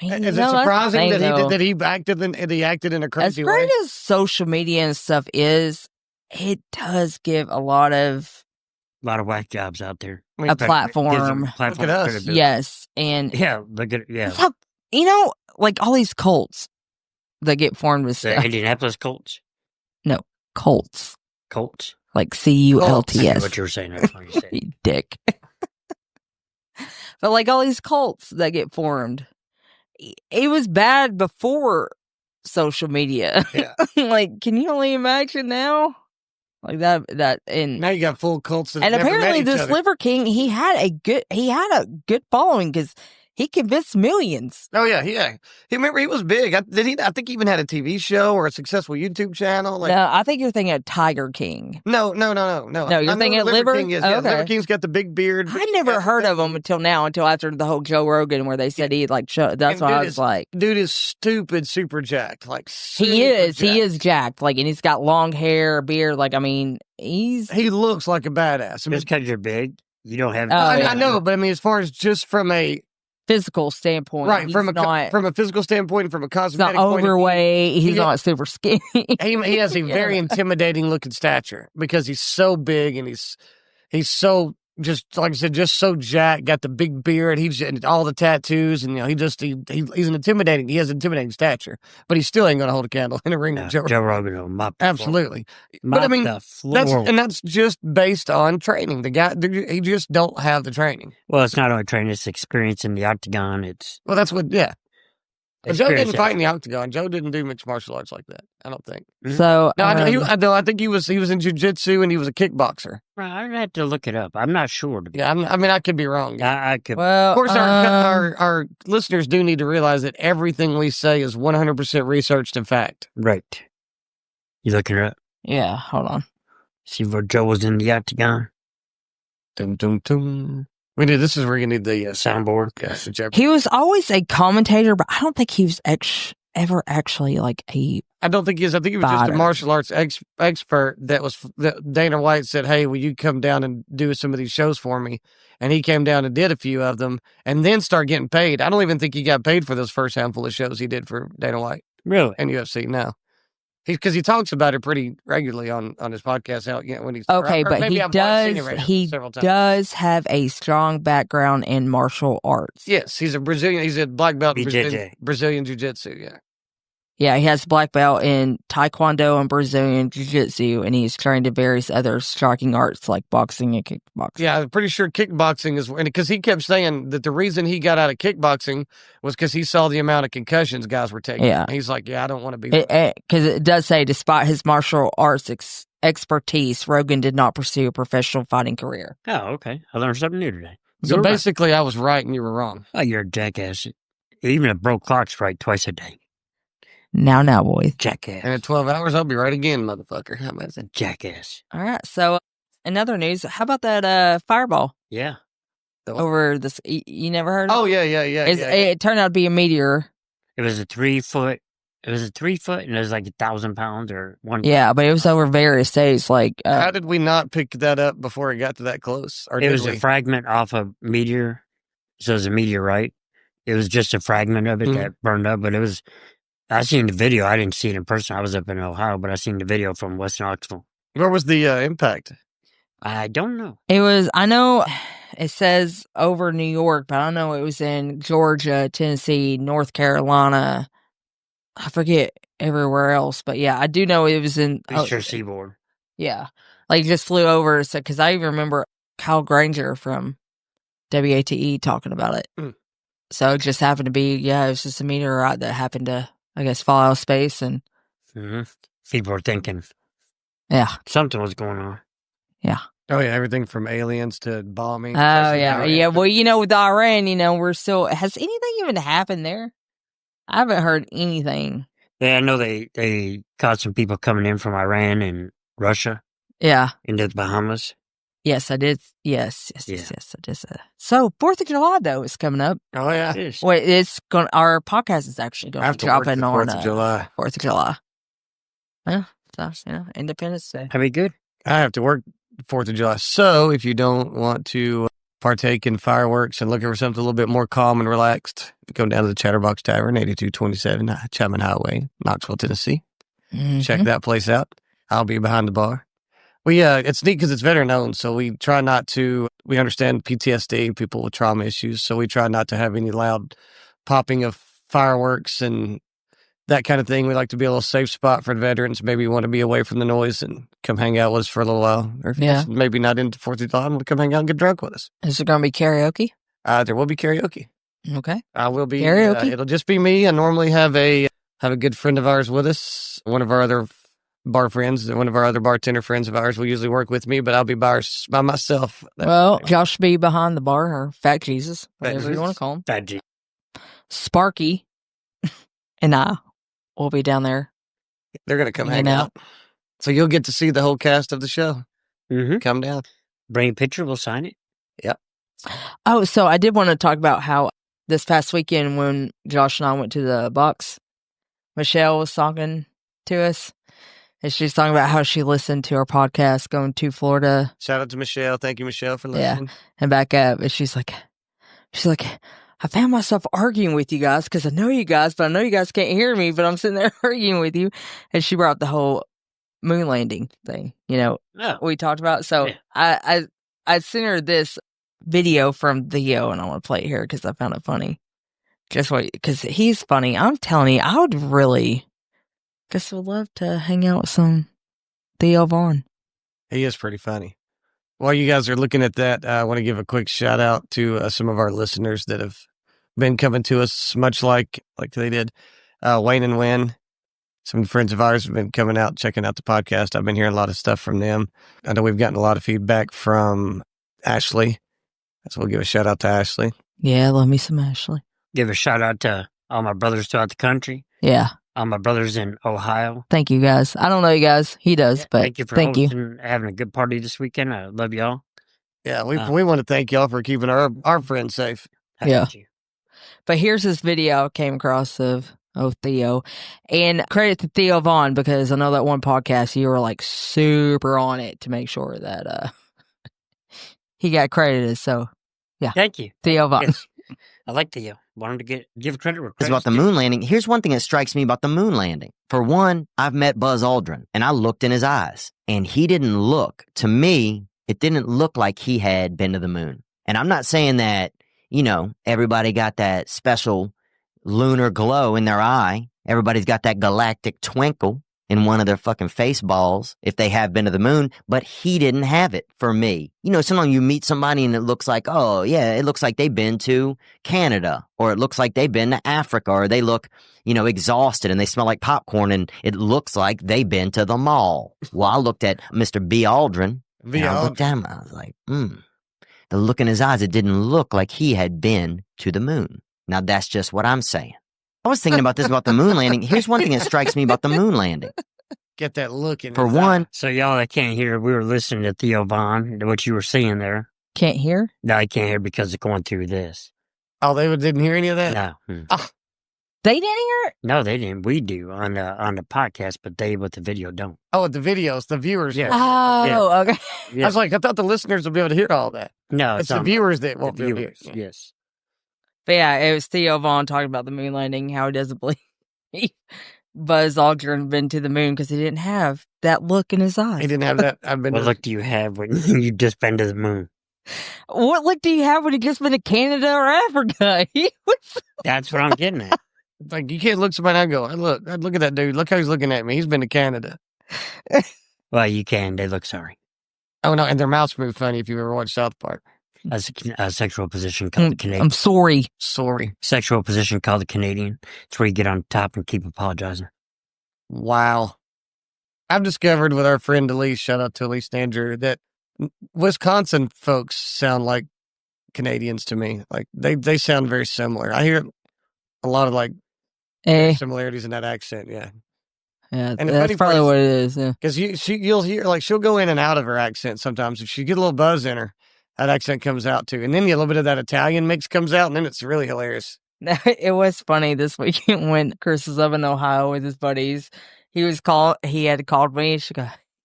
Is it surprising that he acted in a crazy way? As great as social media and stuff is, it does give a lot of whack jobs out there. A platform. Look at us. Yes. And look at like all these cults that get formed with the stuff. Indianapolis Colts? No, cults. Colts? Like CULTS. What you were saying. That's what you said. You dick. But like all these cults that get formed. It was bad before social media. Yeah. Like, can you only imagine now? Like that and now you got full cults. And apparently this Liver King, he had a good following because he convinced millions. Oh yeah. Remember he was big. I think he even had a TV show or a successful YouTube channel. No, I think you're thinking of Tiger King. No. No, you're thinking of Liver King. Okay. Liver King's got the big beard. I never heard of him until after the whole Joe Rogan where they said he that's why I was like, dude is stupid, super jacked. Like he is jacked. Like, and he's got long hair, beard. Like, I mean, he looks like a badass. Just because you're big, you don't have. I know, but I mean, as far as just from a physical standpoint, right? From a physical standpoint, from a cosmetic, he's not overweight. He's not super skinny. He has a very intimidating looking stature because he's so big and he's so just like I said, just so jacked. Got the big beard. He's all the tattoos, and he's an intimidating. He has intimidating stature, but he still ain't gonna hold a candle in a ring with Joe Rogan. Will mop absolutely. But I mean, that's just based on training. The guy, he just don't have the training. Well, it's not only training; it's experience in the octagon. That's what. Yeah. But Joe didn't fight in the octagon. Joe didn't do mixed martial arts like that. I don't think. So no, I think he was in jiu-jitsu and he was a kickboxer. I'd have to look it up. I'm not sure. Yeah, I mean, I could be wrong. I could. Well, of course, our listeners do need to realize that everything we say is 100% researched and fact. Right. You looking it up? Yeah. Hold on. See where Joe was in the octagon. Dum dum dum. This is where you need the soundboard. He was always a commentator, but I don't think he was ever actually like a I don't think he is. I think he was just a fighter. martial arts expert that Dana White said, hey, will you come down and do some of these shows for me? And he came down and did a few of them and then started getting paid. I don't even think he got paid for those first handful of shows he did for Dana White Really? and UFC now. Because he talks about it pretty regularly on his podcast out when he's okay, or but maybe he I've seen it does several times. does have a strong background in martial arts. Yes, he's a Brazilian. He's a black belt in BJJ. Brazilian Jiu-Jitsu. Yeah. Yeah, he has black belt in Taekwondo and Brazilian Jiu-Jitsu, and he's trained in various other striking arts like boxing and kickboxing. Yeah, I'm pretty sure kickboxing is, because he kept saying that the reason he got out of kickboxing was because he saw the amount of concussions guys were taking. Yeah. He's like, yeah, I don't want to be. Because it does say, despite his martial arts expertise, Rogan did not pursue a professional fighting career. Oh, okay. I learned something new today. So You're right. basically, I was right and you were wrong. Oh, you're a jackass. Even a broke clock's right twice a day. Now, boys. Jackass. And in 12 hours, I'll be right again, motherfucker. How about that? Jackass. All right. So, in other news, how about that fireball Yeah. over this? You never heard of Oh, it? yeah. It turned out to be a meteor. It was a 3 foot. It was a 3 foot, and it was like 1,000 pounds or one. Yeah, but it was over various states. Like, How did we not pick that up before it got to that close? Or It was a fragment off a meteor, so it was a meteorite. It was just a fragment of it that burned up, but it was. I seen the video. I didn't see it in person. I was up in Ohio, but I seen the video from West Knoxville. Where was the impact? I don't know. it was, I know it says over New York, but I don't know it was in Georgia, Tennessee, North Carolina. I forget everywhere else, but yeah, I do know it was in Eastern Seaboard. Yeah, like just flew over. So, because I even remember Kyle Granger from WATE talking about it. So it just happened to be, it was just a meteorite that happened to, I guess, fall out of space, and people were thinking, something was going on. Yeah. Oh yeah, everything from aliens to bombing. Oh yeah. Well, with Iran, we're still. Has anything even happened there? I haven't heard anything. Yeah, I know they caught some people coming in from Iran and Russia. Yeah. Into the Bahamas. Yes, I did. Yes, I did. So 4th of July though is coming up. Oh yeah. Wait, our podcast is actually going to be dropping on 4th of July. 4th of July. Yeah, so Independence Day. That'd be good. I have to work 4th of July. So if you don't want to partake in fireworks and looking for something a little bit more calm and relaxed, go down to the Chatterbox Tavern, 8227 Chapman Highway, Knoxville, Tennessee. Check that place out. I'll be behind the bar. It's neat because it's veteran owned, so we try not to. We understand PTSD, people with trauma issues, so we try not to have any loud popping of fireworks and that kind of thing. We like to be a little safe spot for the veterans. Maybe you want to be away from the noise and come hang out with us for a little while. Or maybe not into 4th of July, want to come hang out and get drunk with us. Is there going to be karaoke? There will be karaoke. Okay. I will be karaoke. It'll just be me. I normally have a good friend of ours with us. One of our other bar friends, one of our other bartender friends of ours will usually work with me, but I'll be by myself. Well, Josh will be behind the bar, or Fat Jesus, whatever you want to call him. Fat Jesus. Sparky and I will be down there. They're going to come hang out. So you'll get to see the whole cast of the show. Come down. Bring a picture, we'll sign it. Yep. Oh, so I did want to talk about how this past weekend when Josh and I went to the box, Michelle was talking to us. And she's talking about how she listened to our podcast going to Florida. Shout out to Michelle. Thank you, Michelle, for listening. Yeah, and back up. And she's like, I found myself arguing with you guys because I know you guys, but I know you guys can't hear me, but I'm sitting there arguing with you. And she brought up the whole moon landing thing, we talked about. So I sent her this video from Theo, and I want to play it here because I found it funny. Because he's funny. I'm telling you, I would really... Guess would love to hang out with some Theo Vaughn. He is pretty funny. While you guys are looking at that, I want to give a quick shout out to some of our listeners that have been coming to us, much like they did. Wayne and Wynn, some friends of ours have been coming out, checking out the podcast. I've been hearing a lot of stuff from them. I know we've gotten a lot of feedback from Ashley. So we'll give a shout out to Ashley. Yeah, love me some Ashley. Give a shout out to all my brothers throughout the country. Yeah. All my brothers in Ohio. Thank you guys. I don't know you guys. He does, but thank you for having a good party this weekend. I love y'all. Yeah, we want to thank y'all for keeping our friends safe. Yeah. But here's this video I came across of Oh, Theo. And credit to Theo Vaughn, because I know that one podcast you were like super on it to make sure that he got credited. So, yeah. Thank you. Theo Vaughn. Yes. I like Theo. Wanted to give credit where It's credit's about the due. moon landing. Here's one thing that strikes me about the moon landing. For one, I've met Buzz Aldrin, and I looked in his eyes, and he didn't look, to me, it didn't look like he had been to the moon. And I'm not saying that, everybody got that special lunar glow in their eye. Everybody's got that galactic twinkle in one of their fucking face balls if they have been to the moon, but he didn't have it for me. Sometimes you meet somebody and it looks like, oh, yeah, it looks like they've been to Canada, or it looks like they've been to Africa, or they look, exhausted and they smell like popcorn and it looks like they've been to the mall. Well, I looked at Mr. B. Aldrin and I looked at him and I was like, The look in his eyes, it didn't look like he had been to the moon. Now, that's just what I'm saying. I was thinking about this about the moon landing. Here's one thing that strikes me about the moon landing. Get that look in For his one, So y'all that can't hear, we were listening to Theo Vaughn, what you were saying there. Can't hear? No, I can't hear because of going through this. Oh, they didn't hear any of that? No. They didn't hear it? No, they didn't. We do on the podcast, but they with the video don't. Oh, the videos, the viewers. Yeah. Oh, okay. I was like, I thought the listeners would be able to hear all that. No, It's the on viewers that the won't be able to hear. viewers. Yes. But yeah, it was Theo Vaughn talking about the moon landing, how he doesn't believe Buzz Aldrin been to the moon because he didn't have that look in his eyes. He didn't have that. I've been What look do you have when you just been to the moon? What look do you have when you just been to Canada or Africa? He was That's what I'm getting at. like, you can't look somebody and go, look at that dude. Look how he's looking at me. He's been to Canada. Well, you can. They look sorry. Oh, no, and their mouths move funny if you ever watched South Park. That's a sexual position called the Canadian. I'm sorry. Sorry. Sexual position called the Canadian. It's where you get on top and keep apologizing. Wow. I've discovered with our friend Elise, shout out to Elise Andrew, that Wisconsin folks sound like Canadians to me. Like they sound very similar. I hear a lot of like similarities in that accent. Yeah. Yeah, And the that's funny part probably is- what it is. Yeah. Because you'll hear, like, she'll go in and out of her accent sometimes. If she get a little buzz in her, that accent comes out too. And then a little bit of that Italian mix comes out, and then it's really hilarious. It was funny this weekend when Chris was up in Ohio with his buddies. He had called me.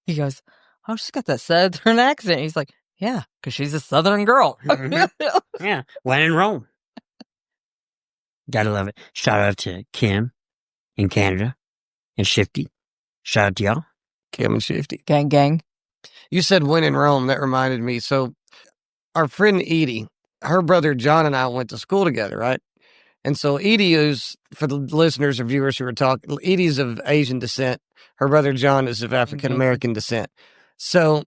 He goes, oh, she's got that Southern accent. He's like, yeah, because she's a Southern girl. Mhm. Yeah. When in Rome. Gotta love it. Shout out to Kim in Canada and Shifty. Shout out to y'all. Kim and Shifty. Gang, gang. You said when in Rome. That reminded me. So our friend Edie, her brother John and I went to school together, right? And so Edie is, for the listeners or viewers who are talking, Edie's of Asian descent. Her brother John is of African American descent. So,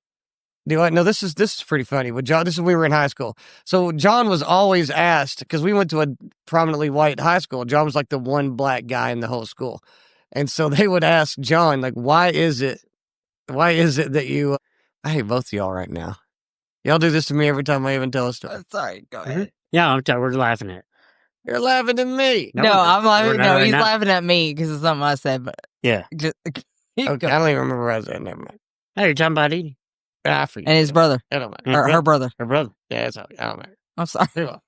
this is pretty funny. With John, this is when we were in high school. So John was always asked, because we went to a prominently white high school. John was like the one black guy in the whole school. And so they would ask John, like, why is it that you, I hate both of y'all right now. Y'all do this to me every time I even tell a story. Sorry, go ahead. Yeah, we're laughing at it. You're laughing at me. No, we're not. I'm laughing. We're not No, right he's now. laughing at me because of something I said. But Yeah. just, Okay, I don't even remember where I was at. Never mind. Hey, you're talking about Edie. I forget. and his brother, I don't matter. or her brother. Her brother. Yeah, it's all. I don't matter. I'm sorry. Move on.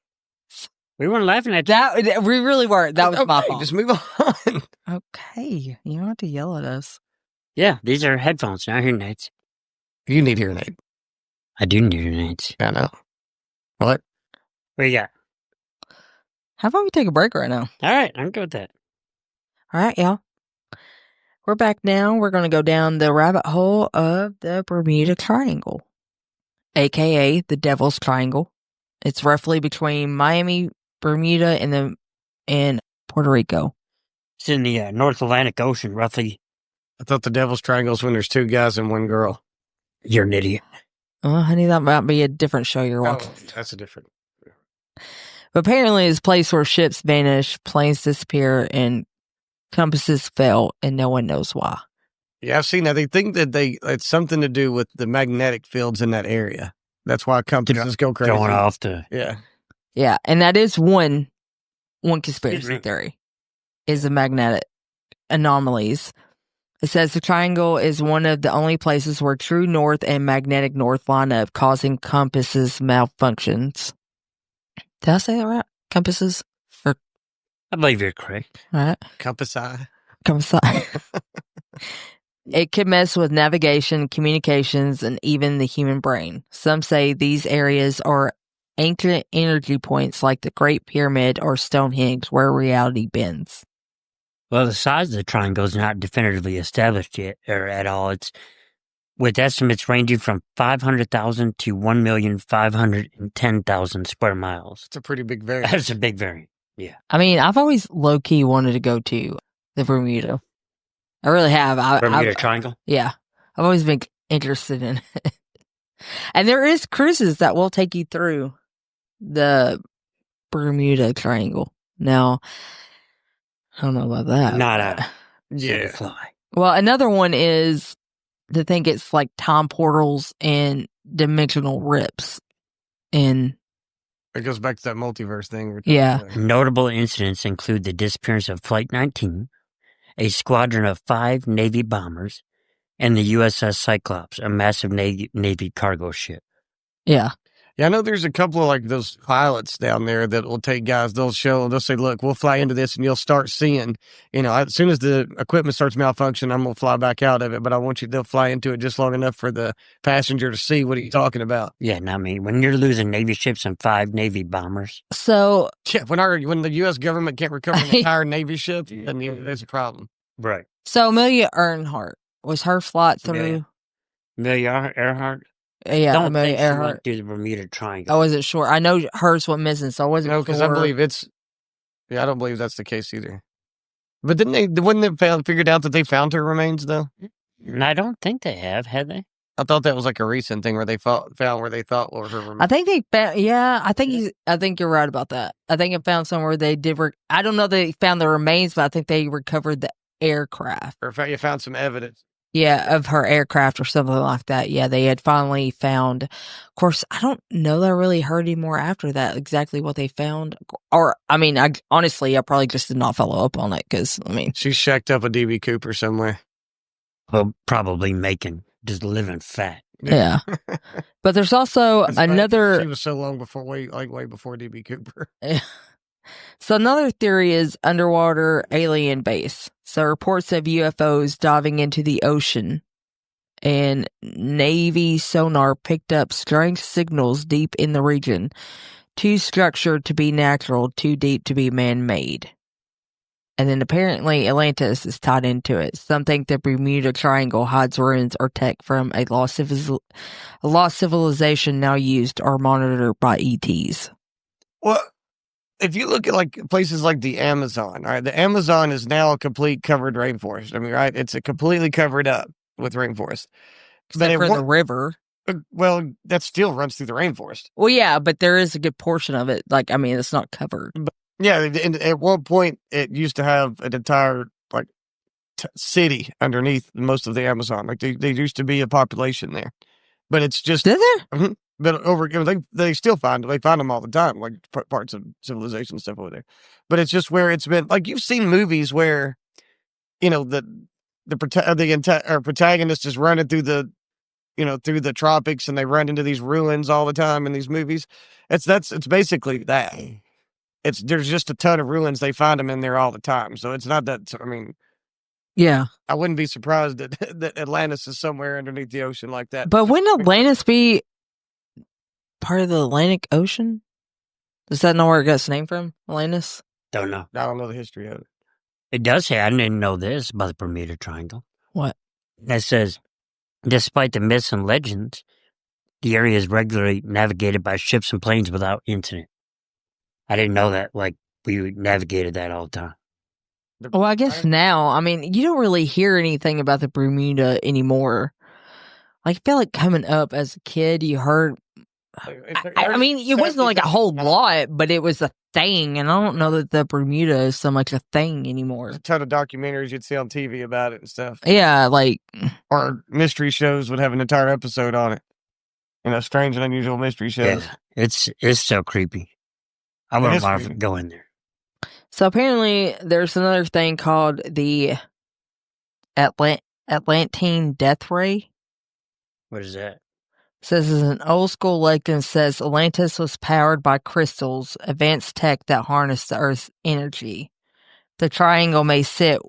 We weren't laughing at you. That we really were. That was my Okay, fault. Just move on. Okay, you don't have to yell at us. Yeah, these are headphones, not hearing aids. You need hearing aid. I do need hearing aids. I know. What? What you got? How about we take a break right now? All right, I'm good with that. All right, y'all. We're back now. We're going to go down the rabbit hole of the Bermuda Triangle, aka the Devil's Triangle. It's roughly between Miami, Bermuda, and Puerto Rico. It's in the North Atlantic Ocean, roughly. I thought the Devil's Triangle is when there's two guys and one girl. You're an idiot. Oh, honey, that might be a different show you're watching. That's a different. But apparently, it's a place where ships vanish, planes disappear, and compasses fail, and no one knows why. Yeah, I've seen that. They think that it's something to do with the magnetic fields in that area. That's why compasses go crazy. Going off to... Yeah. Yeah, and that is one conspiracy Excuse me. theory, is the magnetic anomalies. It says the triangle is one of the only places where true north and magnetic north line up, causing compasses malfunctions. Did I say that right? Compasses? Or I believe you're correct. Right? Compass eye. Come aside. It can mess with navigation, communications, and even the human brain. Some say these areas are ancient energy points like the Great Pyramid or Stonehenge where reality bends. Well, the size of the triangle is not definitively established yet, or at all. It's with estimates ranging from 500,000 to 1,510,000 square miles. It's a pretty big variance. That's a big variance. Yeah. I mean, I've always low-key wanted to go to the Bermuda. I really have. Bermuda Triangle? Yeah. I've always been interested in it. And there is cruises that will take you through the Bermuda Triangle. Now, I don't know about that. Not a Yeah. fly. Well, another one is to think it's like time portals and dimensional rips. And It goes back to that multiverse thing. we were talking yeah, about. Notable incidents include the disappearance of Flight 19, a squadron of 5 Navy bombers, and the USS Cyclops, a massive Navy cargo ship. yeah. Yeah, I know there's a couple of like those pilots down there that will take guys, they'll say, look, we'll fly into this and you'll start seeing, as soon as the equipment starts malfunction, I'm going to fly back out of it, but they'll fly into it just long enough for the passenger to see what he's talking about. Yeah, I mean, when you're losing Navy ships and 5 Navy bombers. So, Yeah, when the U.S. government can't recover an entire Navy ship, then there's a problem. Right. so Amelia Earhart, was her flight through? Amelia Earhart? Yeah, Don't Amelia think she Earhart. went through the Bermuda Triangle. I wasn't sure. I know hers went missing, so I wasn't No, sure. because I believe I don't believe that's the case either. But wouldn't they figured out that they found her remains though? And I don't think they have they? I thought that was like a recent thing where they found where they thought were her remains. I think they found. Yeah, I think you're right about that. I think it found somewhere they did. I don't know if they found the remains, but I think they recovered the aircraft. Or you found some evidence. Yeah, of her aircraft or something like that. Yeah, they had finally found. Of course, I don't know that I really heard any more after that. Exactly what they found, or I mean, I probably just did not follow up on it because She shacked up a DB Cooper somewhere. Well, probably just living fat. yeah. But there's also That's right. another. She was so long before, way before DB Cooper. So another theory is underwater alien base. So reports of UFOs diving into the ocean, and Navy sonar picked up strange signals deep in the region, too structured to be natural, too deep to be man-made. And then apparently Atlantis is tied into it. Some think the Bermuda Triangle hides ruins or tech from a lost civilization now used or monitored by ETs. Well, if you look at like places like the Amazon, all right, the Amazon is now a complete covered rainforest. I mean, right? It's a completely covered up with rainforest. Except for the river. Well, that still runs through the rainforest. Well, yeah, but there is a good portion of it. Like, I mean, it's not covered. Yeah, and at one point, it used to have an entire city underneath most of the Amazon. Like there used to be a population there, but it's just. Did there? Mm-hmm. But they still find them all the time, like parts of civilization and stuff over there. But it's just where it's been. Like you've seen movies where, the protagonist is running through the tropics and they run into these ruins all the time in these movies. It's basically that. There's just a ton of ruins. They find them in there all the time. So it's not that. I mean, yeah, I wouldn't be surprised that Atlantis is somewhere underneath the ocean like that. But wouldn't Atlantis be part of the Atlantic Ocean? Does that know where it got its name from? Atlantis? Don't know. I don't know the history of it. It does say, I didn't know this about the Bermuda Triangle. What? It says, despite the myths and legends, the area is regularly navigated by ships and planes without incident. I didn't know that. Like, we navigated that all the time. Well, I guess now, I mean, you don't really hear anything about the Bermuda anymore. Like, I feel like coming up as a kid, you heard. I mean, it wasn't like a whole lot, but it was a thing, and I don't know that the Bermuda is so much a thing anymore. There's a ton of documentaries you'd see on TV about it and stuff. Yeah, like. Or mystery shows would have an entire episode on it. Strange and unusual mystery shows. Yeah, it's so creepy. I wouldn't want to go in there. So apparently, there's another thing called the Atlantean Death Ray. What is that? It says it's an old school legend. Says Atlantis was powered by crystals, advanced tech that harnessed the Earth's energy. The triangle may sit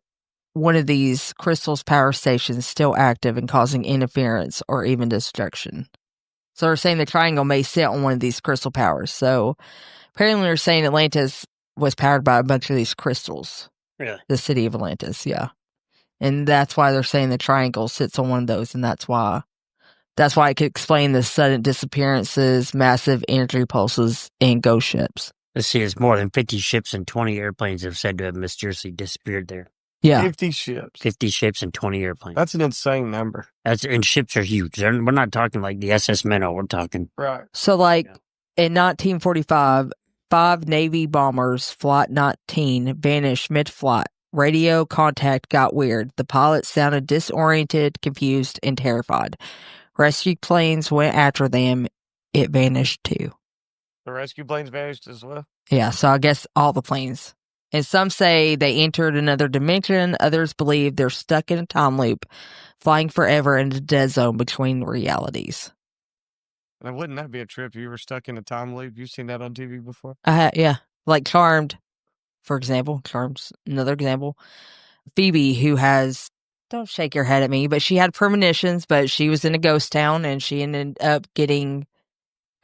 one of these crystals power stations still active and causing interference or even destruction. So they're saying the triangle may sit on one of these crystal powers. So apparently they're saying Atlantis was powered by a bunch of these crystals. Really? The city of Atlantis, yeah. And that's why they're saying the triangle sits on one of those, and that's why it could explain the sudden disappearances, massive energy pulses, and ghost ships. Let's see, it's more than 50 ships and 20 airplanes have said to have mysteriously disappeared there. Yeah. 50 ships. 50 ships and 20 airplanes. That's an insane number. And ships are huge. We're not talking like the SS Minnow. We're talking. Right. So, like, in 1945, 5 Navy bombers, Flight 19, vanished mid-flight. Radio contact got weird. The pilots sounded disoriented, confused, and terrified. Rescue planes went after them. It vanished too. The rescue planes vanished as well? Yeah, so I guess all the planes. And some say they entered another dimension. Others believe they're stuck in a time loop, flying forever in a dead zone between realities. Now, wouldn't that be a trip? You were stuck in a time loop. You've seen that on TV before? Yeah, like Charmed, for example. Charmed's another example. Phoebe, who has, don't shake your head at me, but she had premonitions, but she was in a ghost town, and she ended up getting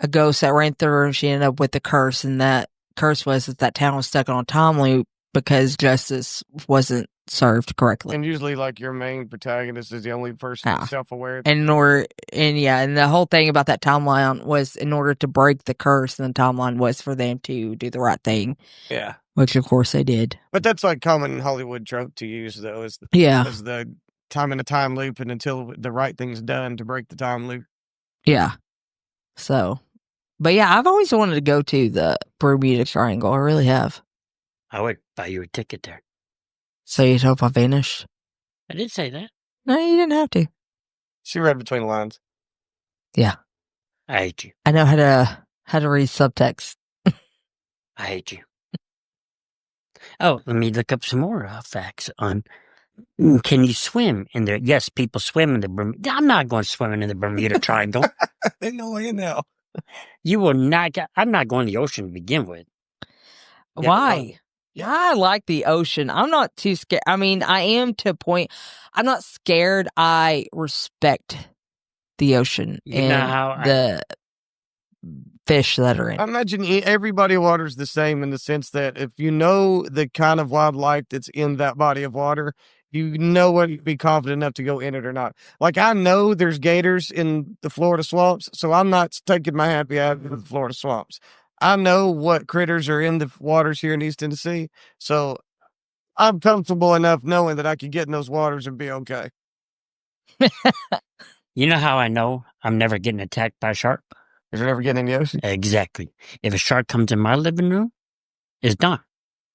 a ghost that ran through her, and she ended up with a curse, and that curse was that town was stuck on a time loop because justice wasn't served correctly. And usually, like, your main protagonist is the only person that's self-aware. And the whole thing about that timeline was in order to break the curse, and the timeline was for them to do the right thing. Yeah. Which, of course, they did. But that's like common Hollywood trope to use, though, is the time in a time loop, and until the right thing's done to break the time loop. Yeah. So, but yeah, I've always wanted to go to the Bermuda Triangle. I really have. I would buy you a ticket there. So you hope I vanished? I did say that. No, you didn't have to. She read between the lines. Yeah. I hate you. I know how to read subtext. I hate you. Oh, let me look up some more facts on. Can you swim in there? Yes, people swim in the Bermuda. I'm not going swimming in the Bermuda Triangle. There's no way in hell. You will not. I'm not going to the ocean to begin with. Why? Yeah. I like the ocean. I'm not too scared. I mean, I am to a point. I'm not scared. I respect the ocean the fish that are in. I imagine every body of water is the same in the sense that if you know the kind of wildlife that's in that body of water, you know what you'd be confident enough to go in it or not. Like, I know there's gators in the Florida swamps, so I'm not taking my happy out of the Florida swamps. I know what critters are in the waters here in East Tennessee, so I'm comfortable enough knowing that I can get in those waters and be okay. You know how I know I'm never getting attacked by a shark? Is it ever getting in the ocean? Exactly. If a shark comes in my living room, it's done.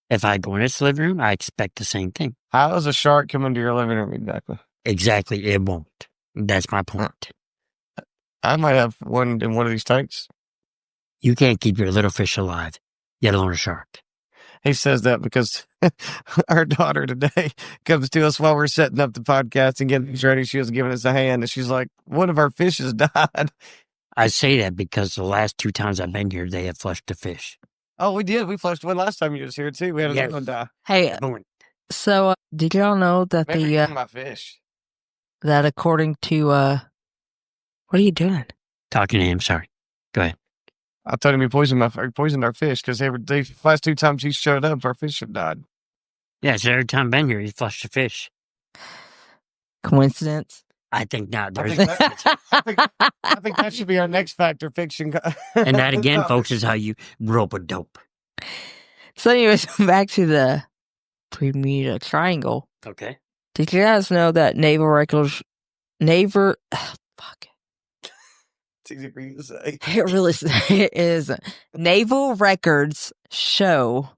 If I go in its living room, I expect the same thing. How does a shark come into your living room exactly? Exactly, it won't. That's my point. I might have one in one of these tanks. You can't keep your little fish alive, let alone a shark. He says that because our daughter today comes to us while we're setting up the podcast and getting things ready. She was giving us a hand, and she's like, one of our fishes died. I say that because the last 2 times I've been here, they have flushed the fish. Oh, we did. We flushed one last time you was here, too. We had another one die. Hey, so did y'all know that Maybe my fish. That according to, what are you doing? Talking to him, sorry. Go ahead. I told him he poisoned our fish because the last 2 times he showed up, our fish had died. Yeah, so every time I've been here, he flushed the fish. Coincidence? I think not. I think that should be our next fact or fiction. And that again, folks, is how you rope a dope. So anyways, back to the Bermuda Triangle. Okay. Did you guys know that naval records, It's easy for you to say. It really is. Naval records show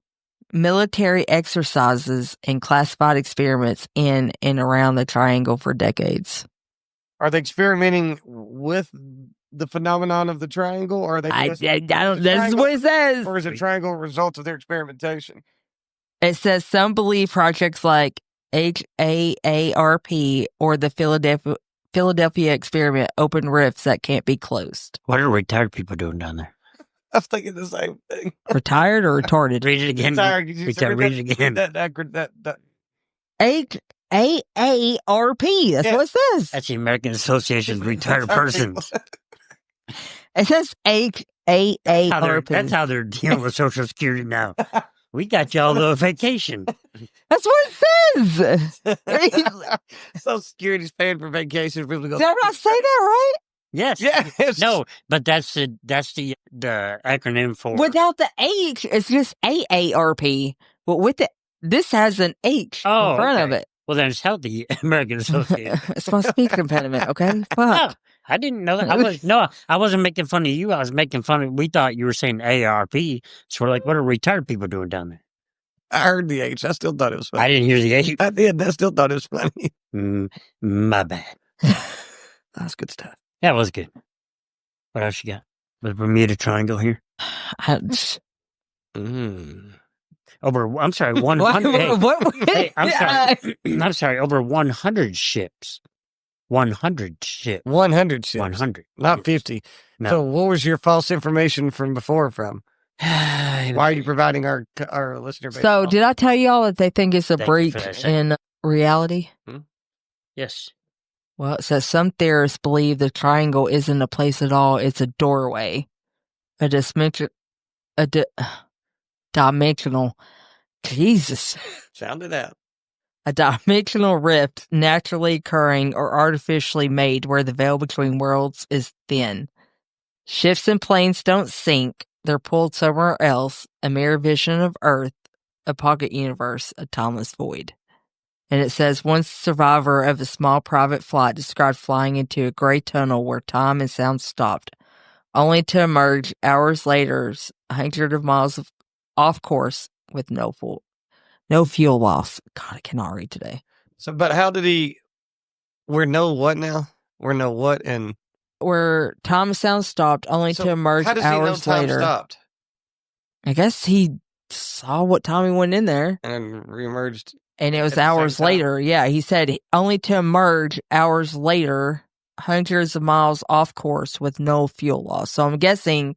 military exercises and classified experiments in and around the triangle for decades. Are they experimenting with the phenomenon of the triangle, or are they? I don't. That's what it says. Or is it triangle a result of their experimentation? It says some believe projects like HAARP or the Philadelphia experiment open rifts that can't be closed. What are retired people doing down there? I was thinking the same thing. Retired or retarded? Read it again. Sorry, could you Read it again. That. AARP. That's Yeah. what it says. That's the American Association of Retired Persons. It says AARP. That's how they're dealing with Social Security now. We got y'all a vacation. That's what it says. Social Security's paying for vacation. People go, Did I not say that right? Yes. Yes. No, but that's the acronym for Without the H, it's just AARP. But with this has an H in front of it. Well, then it's healthy American Association. It's my speaking impediment, okay? Fuck. I didn't know that. I wasn't making fun of you. I was making fun of. We thought you were saying AARP. So we're like, what are retired people doing down there? I heard the H. I still thought it was funny. I didn't hear the H. I did. I still thought it was funny. My bad. That's good stuff. That was good. What else you got? The Bermuda Triangle here? I'm sorry, 100. Hey, I'm sorry. I'm sorry, over 100 ships. 100 ships. 100 ships. 100. Not 50. No. So what was your false information from before from? Why are you providing our listener base? So, did I tell y'all that they think it's a Thank you break for that, in reality? Yes. Well, it says some theorists believe the triangle isn't a place at all. It's a doorway. Dimensional. Jesus. Sound it out. A dimensional rift naturally occurring or artificially made where the veil between worlds is thin. Ships and planes don't sink. They're pulled somewhere else. A mere vision of Earth. A pocket universe. A timeless void. And it says one survivor of a small private flight described flying into a gray tunnel where time and sound stopped, only to emerge hours later, hundreds of miles off course with no fuel loss. God, I cannot read today. So, but how did he? We're no what now? We're no what and where time and sound stopped, only to emerge how does he know hours time later. Stopped I guess he saw what time he went in there. And reemerged. And it was hours later. Yeah, he said only to emerge hours later, hundreds of miles off course with no fuel loss. So I'm guessing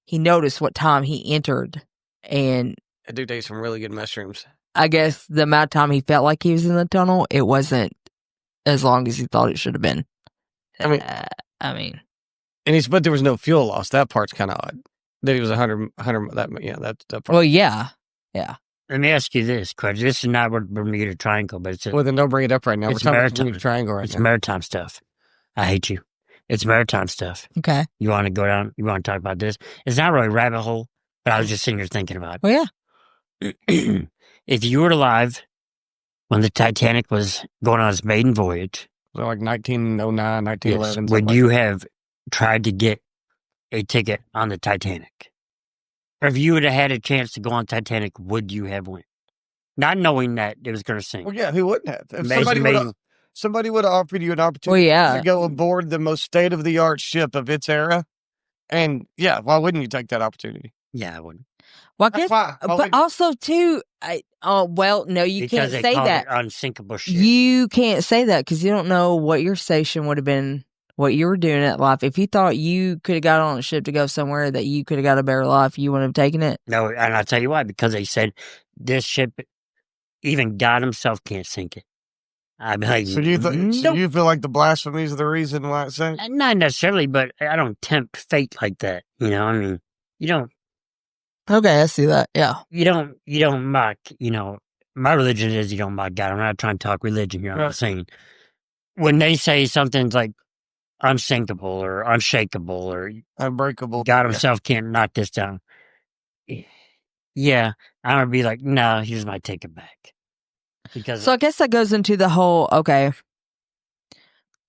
he noticed what time he entered. And I do take some really good mushrooms. I guess the amount of time he felt like he was in the tunnel, it wasn't as long as he thought it should have been. I mean. But there was no fuel loss. That part's kind of odd. That he was 100 that part. Well, yeah. Let me ask you this, question. This is not what Bermuda Triangle, but it's well, then don't bring it up right now. We're talking about Bermuda Triangle right now. It's maritime stuff. I hate you. It's maritime stuff. Okay. You want to go down? You want to talk about this? It's not really a rabbit hole, but I was just sitting here thinking about it. Well, yeah. If you were alive when the Titanic was going on its maiden voyage, so like 1909, 1911. Yes, would you have tried to get a ticket on the Titanic? Or if you would have had a chance to go on Titanic, would you have went? Not knowing that it was going to sink. Well, yeah, who wouldn't have? If somebody would have offered you an opportunity to go aboard the most state-of-the-art ship of its era, and yeah, why wouldn't you take that opportunity? Yeah, I wouldn't. Well, I guess, but also too, no, you can't say that. Unsinkable ship. You can't say that because you don't know what your station would have been, what you were doing at life. If you thought you could have got on a ship to go somewhere that you could have got a better life, you wouldn't have taken it. No, and I'll tell you why. Because they said this ship, even God himself can't sink it. I'd be like, so you feel like the blasphemy is the reason why it's sank? Not necessarily, but I don't tempt fate like that. You know, I mean, you don't. Okay, I see that. Yeah. You don't mock, my religion is you don't mock God. I'm not trying to talk religion here. I'm saying when they say something's like unsinkable or unshakable or unbreakable, God himself can't knock this down. Yeah, I'm going to be like, no, here's my ticket back. So I guess that goes into the whole, okay,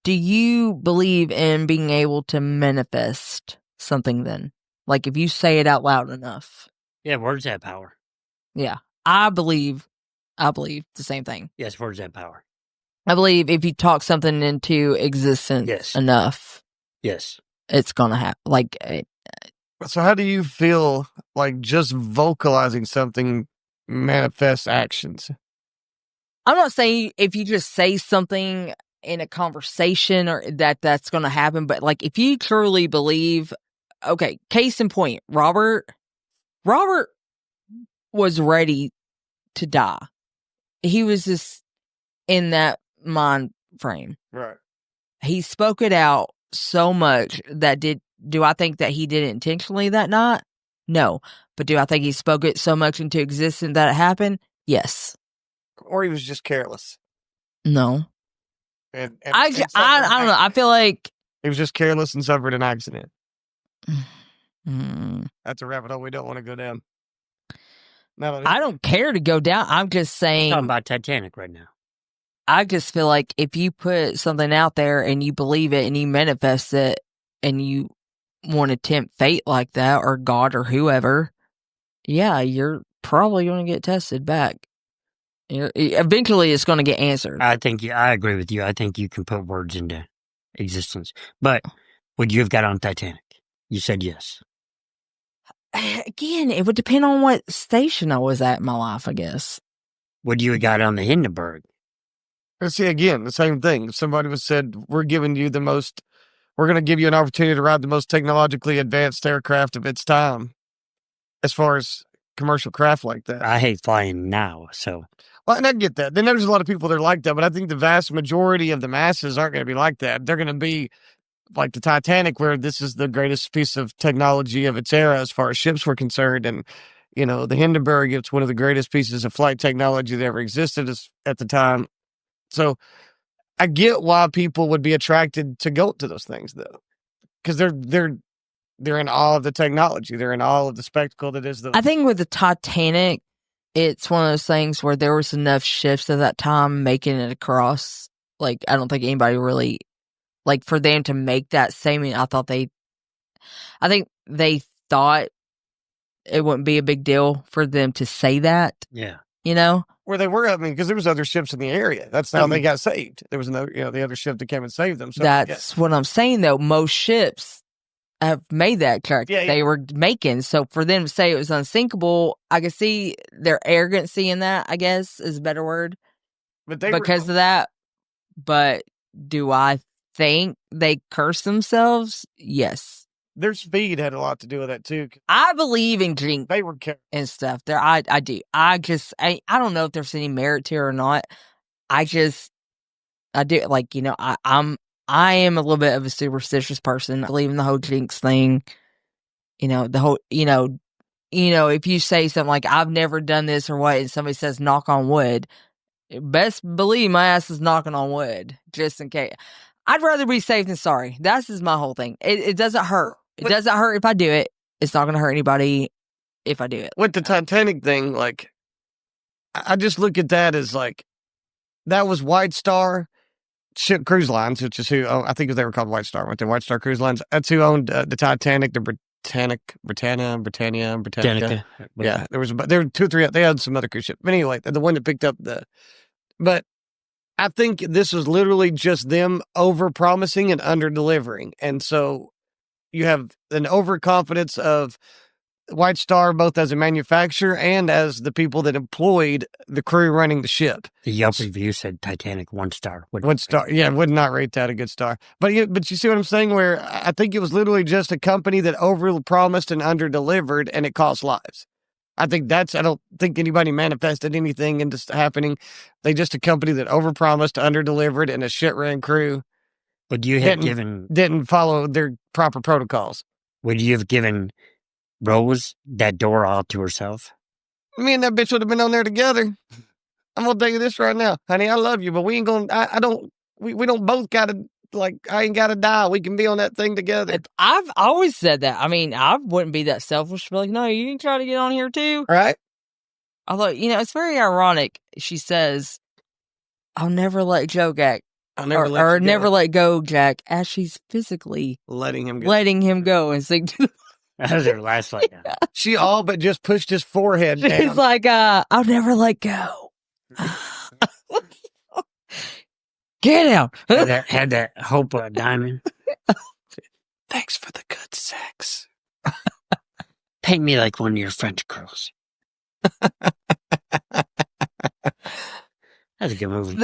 do you believe in being able to manifest something then? Like if you say it out loud enough. Yeah, words have power. Yeah. I believe the same thing. Yes, words have power. I believe if you talk something into existence enough. Yes. It's going to happen. So how do you feel like just vocalizing something manifests actions? I'm not saying if you just say something in a conversation or that's going to happen, but like if you truly believe okay, case in point, Robert was ready to die. He was just in that mind frame. Right. He spoke it out so much that do I think that he did it intentionally that night? No. But do I think he spoke it so much into existence that it happened? Yes. Or he was just careless. No. And I don't know. I feel like he was just careless and suffered an accident. Mm. That's a rabbit hole we don't want to go down. No, I don't care to go down. I'm just saying. Talking about Titanic right now. I just feel like if you put something out there and you believe it and you manifest it and you want to tempt fate like that or God or whoever, yeah, you're probably going to get tested back. Eventually, it's going to get answered. I agree with you. I think you can put words into existence. But would you have got on Titanic? You said yes. Again, it would depend on what station I was at in my life, I guess. Would you have got on the Hindenburg? See, again, the same thing. If somebody was said, we're going to give you an opportunity to ride the most technologically advanced aircraft of its time, as far as commercial craft like that. I hate flying now, so. Well, and I get that. Then there's a lot of people that are like that, but I think the vast majority of the masses aren't going to be like that. They're going to be like the Titanic, where this is the greatest piece of technology of its era as far as ships were concerned. And, the Hindenburg, it's one of the greatest pieces of flight technology that ever existed at the time. So I get why people would be attracted to go to those things, though, because they're in awe of the technology. They're in awe of the spectacle that is the. I think with the Titanic, it's one of those things where there was enough ships at that time making it across. Like, I don't think anybody really, like, for them to make that statement, I think they thought it wouldn't be a big deal for them to say that. Yeah. Where they were, because there was other ships in the area. That's how they got saved. There was another, the other ship that came and saved them. So, that's what I'm saying, though. Most ships have made that track. Yeah, they were making. So for them to say it was unsinkable, I can see their arrogancy in that, I guess, is a better word. But because of that. But do I think they cursed themselves? Yes. Their speed had a lot to do with that, too. I believe in drink they were and stuff. I do. I don't know if there's any merit to it or not. I do. Like, I am a little bit of a superstitious person. I believe in the whole jinx thing. The whole, if you say something like, I've never done this or what, and somebody says, knock on wood, best believe my ass is knocking on wood, just in case. I'd rather be safe than sorry. That's just my whole thing. It doesn't hurt. It doesn't hurt if I do it. It's not going to hurt anybody if I do it. With the Titanic thing, like, I just look at that as, like, that was White Star Ship Cruise Lines, which is who, I think they were called White Star, weren't they? White Star Cruise Lines. That's who owned the Titanic, the Britannica. Yeah, there were 2 or 3, they had some other cruise ship. But anyway, the one that picked up but I think this was literally just them over-promising and under-delivering. And so you have an overconfidence of White Star, both as a manufacturer and as the people that employed the crew running the ship. The Yelp review said Titanic 1 star. 1 star. Yeah, would not rate that a good star. But you see what I'm saying? Where I think it was literally just a company that over-promised and under-delivered, and it cost lives. I don't think anybody manifested anything into happening. They just a company that overpromised, under-delivered, and a shit-ran crew. Would you have didn't follow their proper protocols? Would you have given Rose that door all to herself? Me and that bitch would have been on there together. I'm gonna tell you this right now, honey. I love you, but we ain't gonna. We don't both gotta. Like, I ain't gotta die. We can be on that thing together. I've always said that. I mean, I wouldn't be that selfish to be like, no, you can try to get on here too. Right? Although, it's very ironic. She says, I'll never let Joe Jack. Never let go, Jack, as she's physically letting him go and sing to the. That was her last line. Yeah. She all but just pushed his forehead down. She's like, I'll never let go. Get out. had that hope of a diamond. Thanks for the good sex. Paint me like one of your French girls. That's a good movie.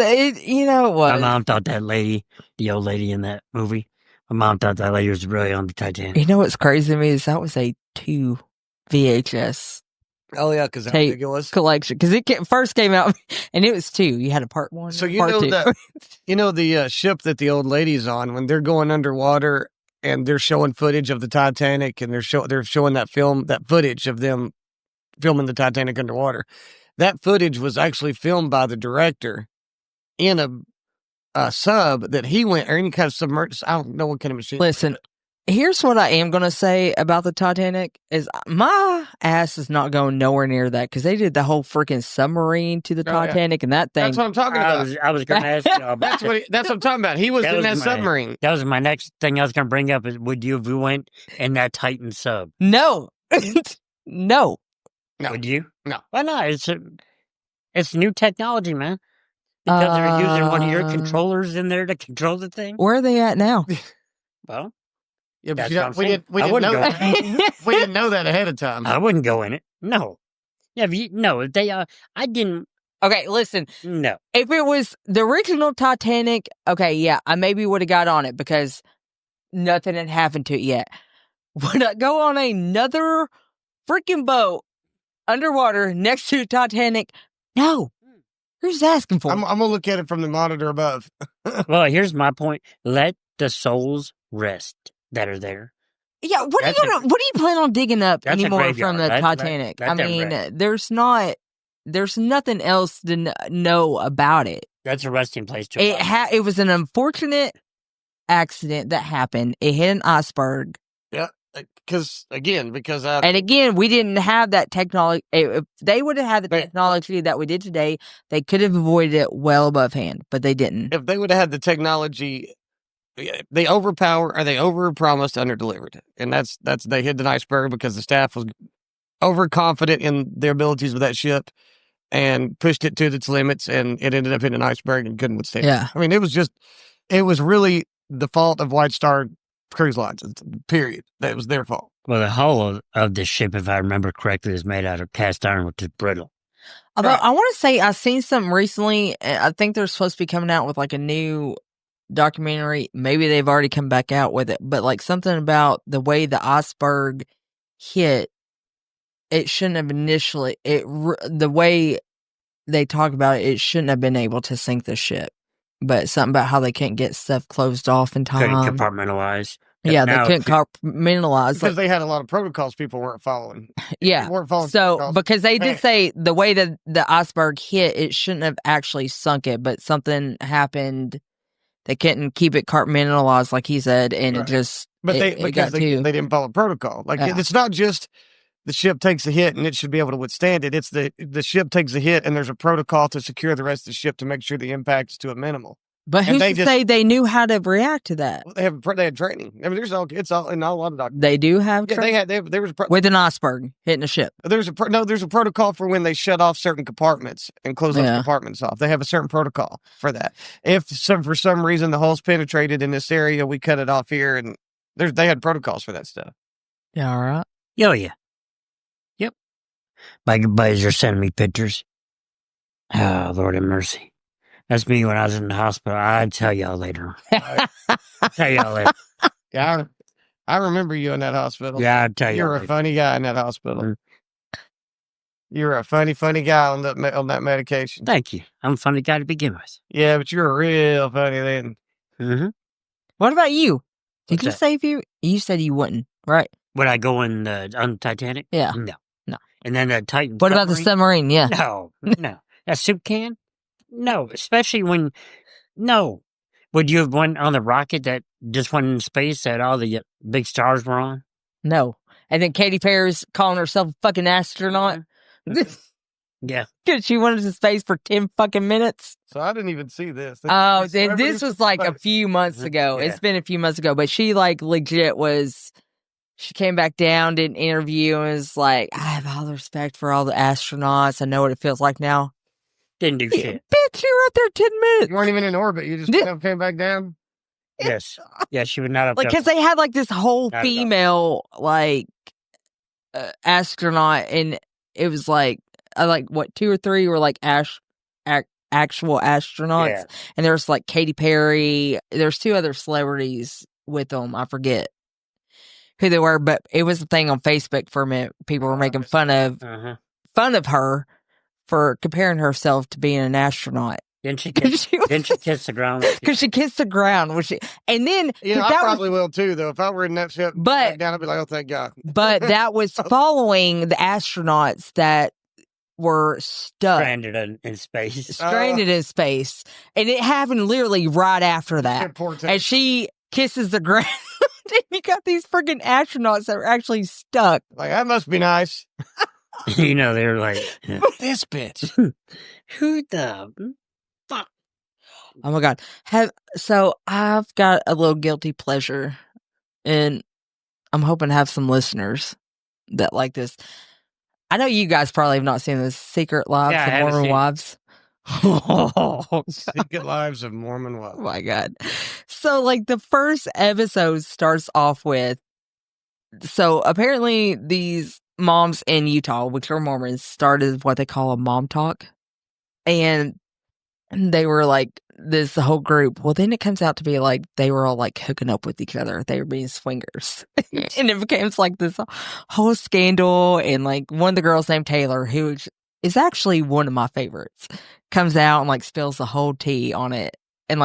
You know what? My mom thought that lady, the old lady in that movie, My mom thought that lady was really on the Titanic. You know what's crazy to me is that was a 2 VHS Oh yeah, because how tape big it was. collection. Because first came out and it was 2. You had a part 1 So and you part know 2. that the ship that the old lady's on when they're going underwater and they're showing footage of the Titanic and they're showing that footage of them filming the Titanic underwater. That footage was actually filmed by the director in a sub that he went or any kind of submerged. I don't know what kind of machine. Listen, here's what I am going to say about the Titanic is my ass is not going nowhere near that because they did the whole freaking submarine to the Oh, yeah. Titanic and that thing. That's what I'm talking about. I was going to ask you about That's what I'm talking about. He was in that submarine. That was my next thing I was going to bring up is would you have went in that Titan sub? No. No. No. Would you? No. Why not? It's new technology, man. Because they're using one of your controllers in there to control the thing. Where are they at now? Well, Yeah, but that's we didn't know that. We didn't know that ahead of time. I wouldn't go in it. No. Yeah, if they I didn't. Okay, listen. No. If it was the original Titanic, okay, yeah, I maybe would have got on it because nothing had happened to it yet. Would I go on another freaking boat underwater next to Titanic? No. Who's asking for it? I'm gonna look at it from the monitor above. Well, here's my point. Let the souls rest that are there. Yeah, what are you planning on digging up That's a anymore graveyard. from the Titanic? Let I them mean, rest. there's nothing else to know about it. That's a resting place to It was an unfortunate accident that happened. It hit an iceberg. Yeah, because And again, we didn't have that technology. If they would have had the technology that we did today, they could have avoided it well above hand, but they didn't. if they would have had the technology, they overpromised, underdelivered, and that's they hit an iceberg because the staff was overconfident in their abilities with that ship and pushed it to its limits, and it ended up hitting an iceberg and couldn't withstand. Yeah, I mean, it was really the fault of White Star Cruise Lines. Period. That was their fault. Well, the hull of the ship, if I remember correctly, is made out of cast iron, which is brittle. although I want to say I seen something recently. I think they're supposed to be coming out with like a new documentary. Maybe they've already come back out with it, but like something about the way the iceberg hit. It shouldn't have initially. The way they talk about it, it shouldn't have been able to sink the ship. But something about how they can't get stuff closed off in time. Couldn't compartmentalize. Yeah, they couldn't compartmentalize. Because they had a lot of protocols people weren't following. Yeah. Weren't following so, protocols. because they did say the way that the iceberg hit, it shouldn't have actually sunk it, but something happened. They couldn't keep it compartmentalized, like he said, and it just. But they didn't follow protocol. Like it's not just the ship takes a hit and it should be able to withstand it. It's the ship takes a hit and there's a protocol to secure the rest of the ship to make sure the impact is to a minimal. But who's to say they knew how to react to that? They had training. I mean, it's all in a lot of documents. They do have training? There was with an iceberg hitting a ship. There's a protocol for when they shut off certain compartments and close those compartments off. They have a certain protocol for that. If for some reason the hull's penetrated in this area, we cut it off here, and they had protocols for that stuff. Yeah, all right. Oh yeah. Yep. My buddies are sending me pictures. Oh, Lord have mercy. That's me when I was in the hospital. I'd tell y'all later. Yeah, I remember you in that hospital. Yeah, I'd tell you. You're a funny guy in that hospital. Mm-hmm. You're a funny guy on that medication. Thank you. I'm a funny guy to begin with. Yeah, but you're real funny then. Mm-hmm. What about you? Did you say you said you wouldn't, right? Would I go on the Titanic? Yeah. No. And then the Titan. What about the submarine? Yeah. No. That soup can? No, especially when, no. Would you have went on the rocket that just went in space that all the big stars were on? No. And then Katy Perry's calling herself a fucking astronaut. Yeah. Because she went into space for 10 fucking minutes. So I didn't even see this. This was like a few months ago. Yeah. It's been a few months ago, but she like legit she came back down, did an interview, and was like, I have all the respect for all the astronauts. I know what it feels like now. Didn't do shit. Bitch, you were up there 10 minutes. You weren't even in orbit. You just came back down? Yes. Yeah, she would not have. Like, because they had like this whole female astronaut, and it was like, what, 2 or 3 were like actual astronauts. Yeah. And there's like Katy Perry. There's 2 other celebrities with them. I forget who they were, but it was a thing on Facebook for a minute. People were making fun of her for comparing herself to being an astronaut. Didn't she kiss the ground? Because she kissed the ground. And then I probably will too, though. If I were in that ship, down, I'd be like, "Oh, thank God." But that was following the astronauts that were stuck, stranded in space, and it happened literally right after that. And she kisses the ground. And you got these freaking astronauts that were actually stuck. Like, that must be nice. They're like, this bitch. Who the fuck? Oh my God. So I've got a little guilty pleasure, and I'm hoping to have some listeners that like this. I know you guys probably have not seen this Secret Lives of Mormon Wives. Secret Lives of Mormon Wives. Oh my God. So like the first episode starts off with, so apparently these moms in Utah, which are Mormons, started what they call a mom talk. And they were like this whole group. Well, then it comes out to be like they were all like hooking up with each other. They were being swingers. And it becomes like this whole scandal. And like one of the girls named Taylor, who is actually one of my favorites, comes out and like spills the whole tea on it. And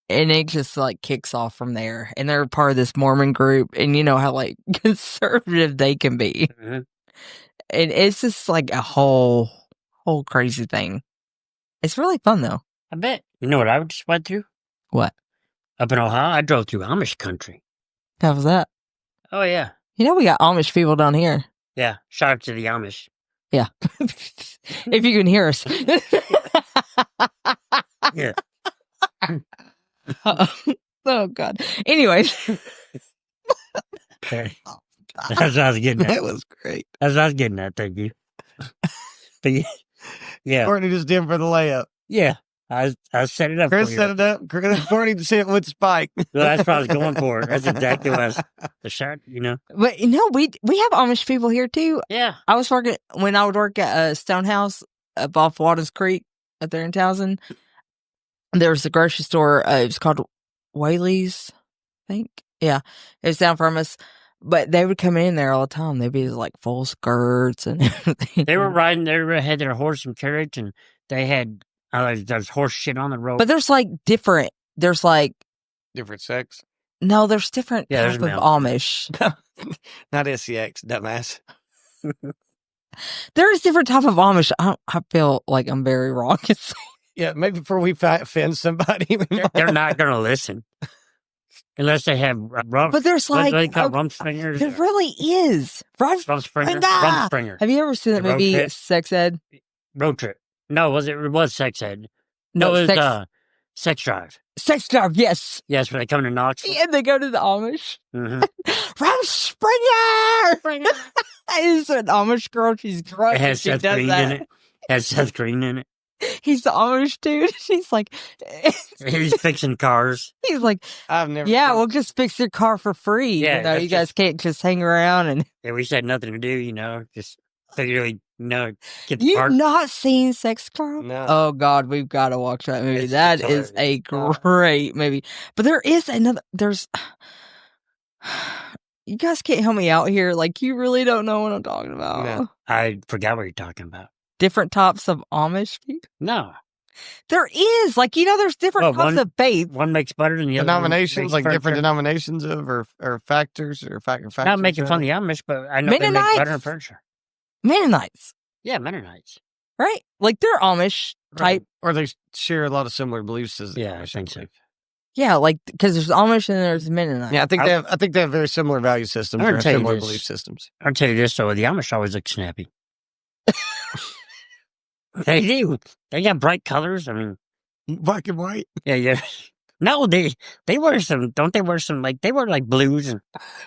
it just like kicks off from there. And they're part of this Mormon group. And you know how like conservative they can be. Mm-hmm. And it's just like a whole crazy thing. It's really fun though. I bet. You know what I just went through? What? Up in Ohio, I drove through Amish country. How was that? Oh, yeah. You know we got Amish people down here. Yeah. Shout out to the Amish. Yeah. If you can hear us. Yeah. Oh, God. Anyways. Okay. That's what I was getting at. That was great. That's what I was getting at. Thank you. But yeah. Courtney just did for the layup. Yeah. I set it up. Chris set it up. Courtney to see it with Spike. Well, that's what I was going for. That's exactly what I was. The shot, But we have Amish people here too. Yeah. I was working when I would work at a Stonehouse up off Waters Creek up there in Towson. There was a grocery store. It was called Whaley's, I think. Yeah, it was down from us. But they would come in there all the time. They'd be like full skirts and everything. They had their horse and carriage, and they had there's horse shit on the road. But there's different sex. No, there's different type of Amish. Not SEX, dumbass. There is different type of Amish. I feel like I'm very wrong. Yeah, maybe before we offend somebody. They're not going to listen. Unless they have rump. But there's Rumspringers. There really is. Rumspringer. Have you ever seen that movie Sex Ed? Road Trip. No, it was Sex Ed. No, it was Sex Drive. Sex Drive, yes. Yes, when they come to Knoxville. And they go to the Amish. Mm-hmm. Rumspringer! It's an Amish girl. She's drunk. It has Seth Green in it. Has Seth Green in it. He's the Amish dude. She's like... He's fixing cars. He's like, I've never... Yeah, we'll just fix your car for free. Yeah, you guys can't just hang around and... Yeah, we said nothing to do, just figure get the part. You've not seen Sex Club? No. Oh, God, we've got to watch that movie. That is a great movie. But there is there's... You guys can't help me out here. You really don't know what I'm talking about. No. I forgot what you're talking about. Different types of Amish people? No. There is. There's different types of faith. One makes better than the other. Denominations, different denominations of, or factors, or factors. Not making fun of the Amish, but I know they make better in furniture. Mennonites. Yeah, Mennonites. Right? They're Amish type. Or they share a lot of similar beliefs as I think so. Yeah, because there's Amish and there's Mennonites. Yeah, I think they have very similar value systems or similar belief systems. I'll tell you this, though. The Amish always look snappy. They do. They got bright colors. I mean, black and white. Yeah. No, they wear some. Don't they wear some? They wear blues and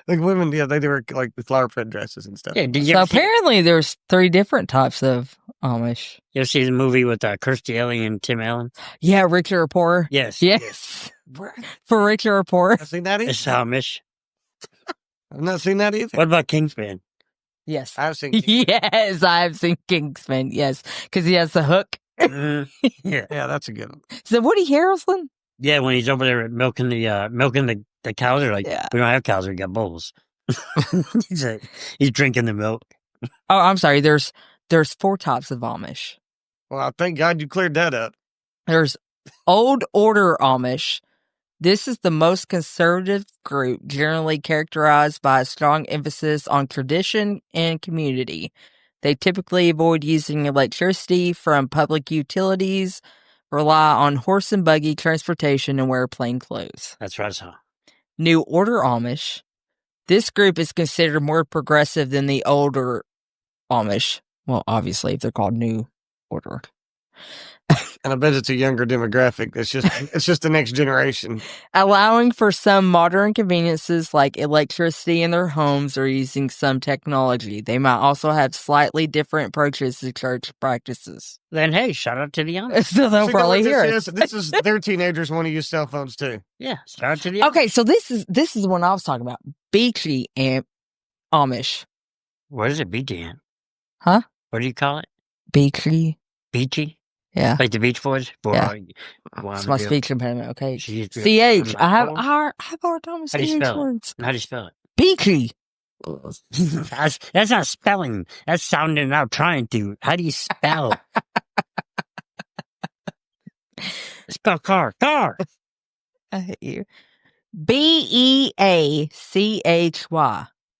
women. Yeah, they wear the flower print dresses and stuff. Yeah. So apparently, there's 3 different types of Amish. You ever see the movie with Kirstie Alley and Tim Allen? Yeah, Rich or Poor. Yes. For Rich or Poor. I've seen that either. It's Amish. I've not seen that either. What about Kingsman? Yes. I've seen Kingsman. Yes, I've seen Kingsman. Yes, because he has the hook. Yeah. Yeah, that's a good one. Is it Woody Harrelson? Yeah, when he's over there milking the The cows are like, Yeah. we don't have cows, we got bulls. He's drinking the milk. Oh, I'm sorry. There's 4 types of Amish. Well, thank God you cleared that up. There's Old Order Amish. This is the most conservative group, generally characterized by a strong emphasis on tradition and community. They typically avoid using electricity from public utilities, rely on horse and buggy transportation, and wear plain clothes. That's what I saw. New Order Amish. This group is considered more progressive than the older Amish. Well, obviously, if they're called New Order. And I bet it's a younger demographic. It's just the next generation. Allowing for some modern conveniences like electricity in their homes or using some technology. They might also have slightly different approaches to church practices. Then, hey, shout out to the Amish. So they'll See, probably what hear this us. is. This is their teenagers want to use cell phones too. Yeah, shout out to the Amish. Okay, so this is what I was talking about. Beachy and Amish. What is it, beachy? Huh? What do you call it? Beachy. Beachy? Yeah. Like the Beach Boys? Yeah. Well, It's my speech impediment, okay? She's- CH. I have How a hard time with do you CH spell words. it? How do you spell it? Beachy. That's not spelling. That's sounding out trying to. How do you spell? Spell car. Car. I hate you. Beachy.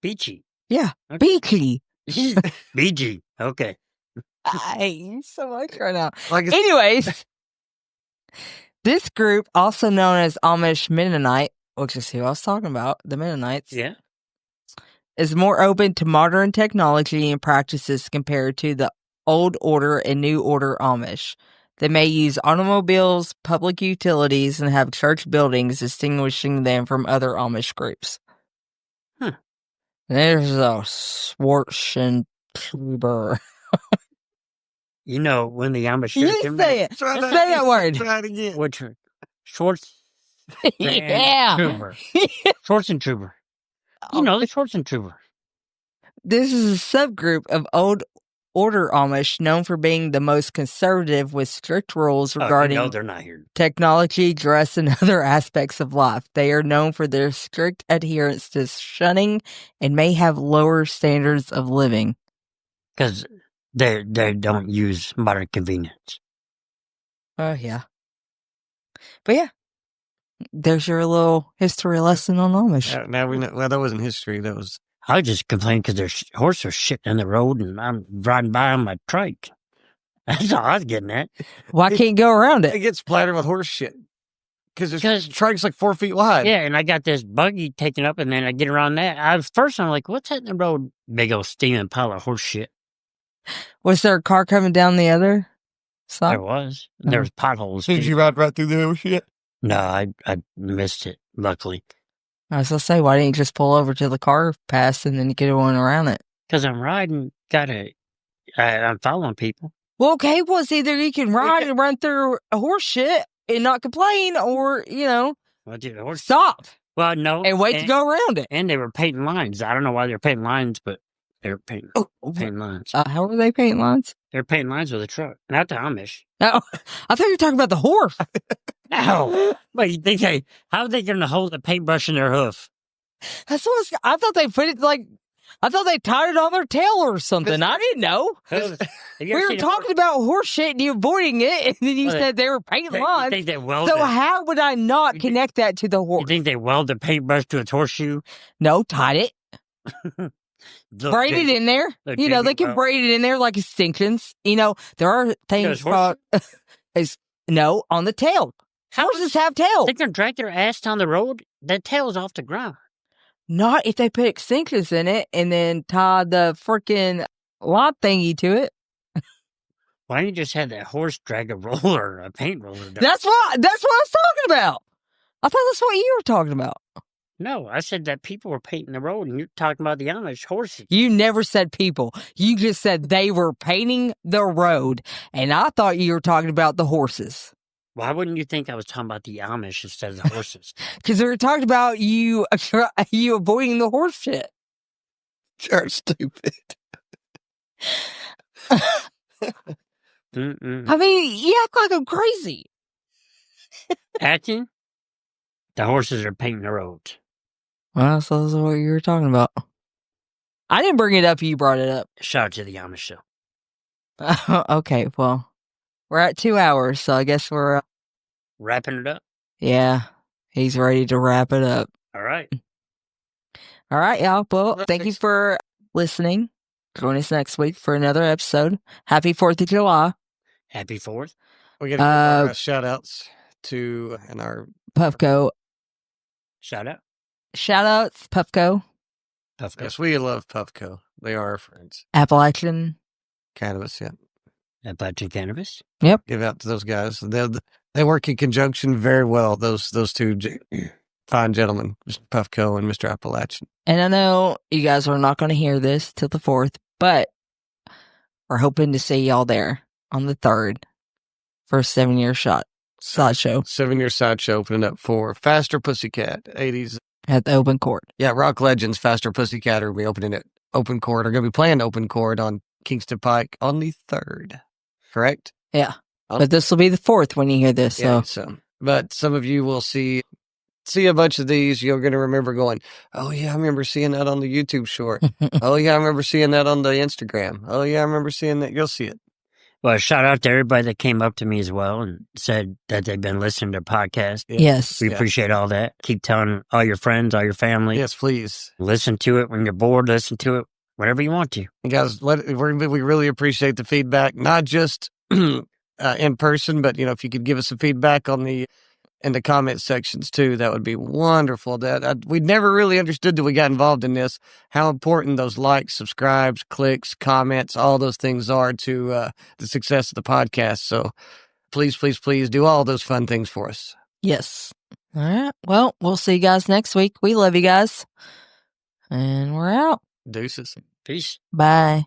Beachy. Yeah. Okay. Beachy. BG. Okay. I hate you so much right now. Like it's, Anyways, this group, also known as Amish Mennonite, which is who I was talking about, the Mennonites, Yeah. is more open to modern technology and practices compared to the Old Order and New Order Amish. They may use automobiles, public utilities, and have church buildings, distinguishing them from other Amish groups. Huh. There's a Schwarzenegger. You know, when the Amish... You say it. Try Say that. that word. Try it again. Which one? Schwartz... Yeah. Trooper. Schwarzentrooper. You know, the Schwarzentrooper. This is a subgroup of Old Order Amish known for being the most conservative with strict rules regarding No, they're not here. technology, dress, and other aspects of life. They are known for their strict adherence to shunning and may have lower standards of living. Because they don't use modern convenience. Oh, yeah. But yeah, there's your little history lesson on Amish. Now we know. Well, that wasn't history. That was. I just complain because there's horses are shitting in the road and I'm riding by on my trike. That's all I was getting at. Why can't you go around It it? gets splattered with horse shit because Because- this truck's like 4 feet wide. Yeah, and I got this buggy taken up, and then I get around that. First, I'm like, what's that in the road? Big old steaming pile of horse shit. Was there a car coming down the other There side? was. There was potholes. Did too. you ride right through the horse shit? No, I missed it, luckily. I was going to say, why didn't you just pull over till the car passed and then you get one around it? Because I'm riding, I'm following people. Well, okay, well, it's either you can ride and run through a horse shit and not complain, or, Well, dude, the horse. stop Well, no. and wait to go around it. And they were painting lines. I don't know why they were painting lines, but they were painting lines. How are they painting lines? They're painting lines with a truck. Not the Amish. Oh, I thought you were talking about the horse. No. But you think how are they going to hold a paintbrush in their hoof? That's what I thought they put it I thought they tied it on their tail or something. I didn't know. Have you We ever were seen a talking about horse shit and you avoiding it, and then you Well, said they were painting horse? You lines. think they weld So it? how would I not You think- connect that to the You horse? think they weld the paintbrush to its horseshoe? No, tied it. Look, Braid it Jake, in there. look, They Jake, can well- braid it in there like extensions. There are things Those horses- called no on the tail. Horses have tails. They can drag their ass down the road. That tail's off the ground. Not if they put extensions in it and then tie the freaking lot thingy to it. Why don't you just have that horse drag a roller, a paint roller? Down? That's what I was talking about. I thought that's what you were talking about. No, I said that people were painting the road, and you're talking about the Amish horses. You never said people. You just said they were painting the road, and I thought you were talking about the horses. Why wouldn't you think I was talking about the Amish instead of the horses? Because we were talking about you avoiding the horse shit. You're stupid. Mm-mm. I mean, you act like I'm crazy. Acting? The horses are painting the roads. Well, so that's what you were talking about. I didn't bring it up. You brought it up. Shout out to the Amish show. Okay, well, we're at 2 hours, so I guess we're... Wrapping it up? Yeah, he's ready to wrap it up. All right. All right, y'all. Well, thank you for listening. Join us next week for another episode. Happy 4th of July. Happy 4th. We got to give our shout outs to and our Puffco. Shout out. Shout outs, Puffco. Puffco. Yes, we love Puffco. They are our friends. Appalachian. Cannabis, yeah. Appalachian Cannabis. Yep. Give out to those guys. They work in conjunction very well, those two fine gentlemen, Mr. Puffco and Mr. Appalachian. And I know you guys are not going to hear this till the 4th, but we're hoping to see y'all there on the 3rd for a 7-year sideshow. 7-year sideshow opening up for Faster Pussycat, 80s. At the open court. Yeah, Rock Legends, Faster Pussycat are going to be opening at open court. Are going to be playing open court on Kingston Pike on the 3rd. Correct? Yeah. But this will be the 4th when you hear this. Yeah, so. But some of you will see a bunch of these. You're going to remember going, oh, yeah, I remember seeing that on the YouTube short. Oh, yeah, I remember seeing that on the Instagram. Oh, yeah, I remember seeing that. You'll see it. Well, shout out to everybody that came up to me as well and said that they've been listening to podcast. Yeah. Yes. We appreciate all that. Keep telling all your friends, all your family. Yes, please. Listen to it when you're bored. Listen to it whenever you want to. And guys, we really appreciate the feedback, not just in person, but, if you could give us some feedback in the comment sections too, that would be wonderful. We never really understood till we got involved in this, how important those likes, subscribes, clicks, comments, all those things are to the success of the podcast. So please, please, please do all those fun things for us. Yes. All right. Well, we'll see you guys next week. We love you guys. And we're out. Deuces. Peace. Bye.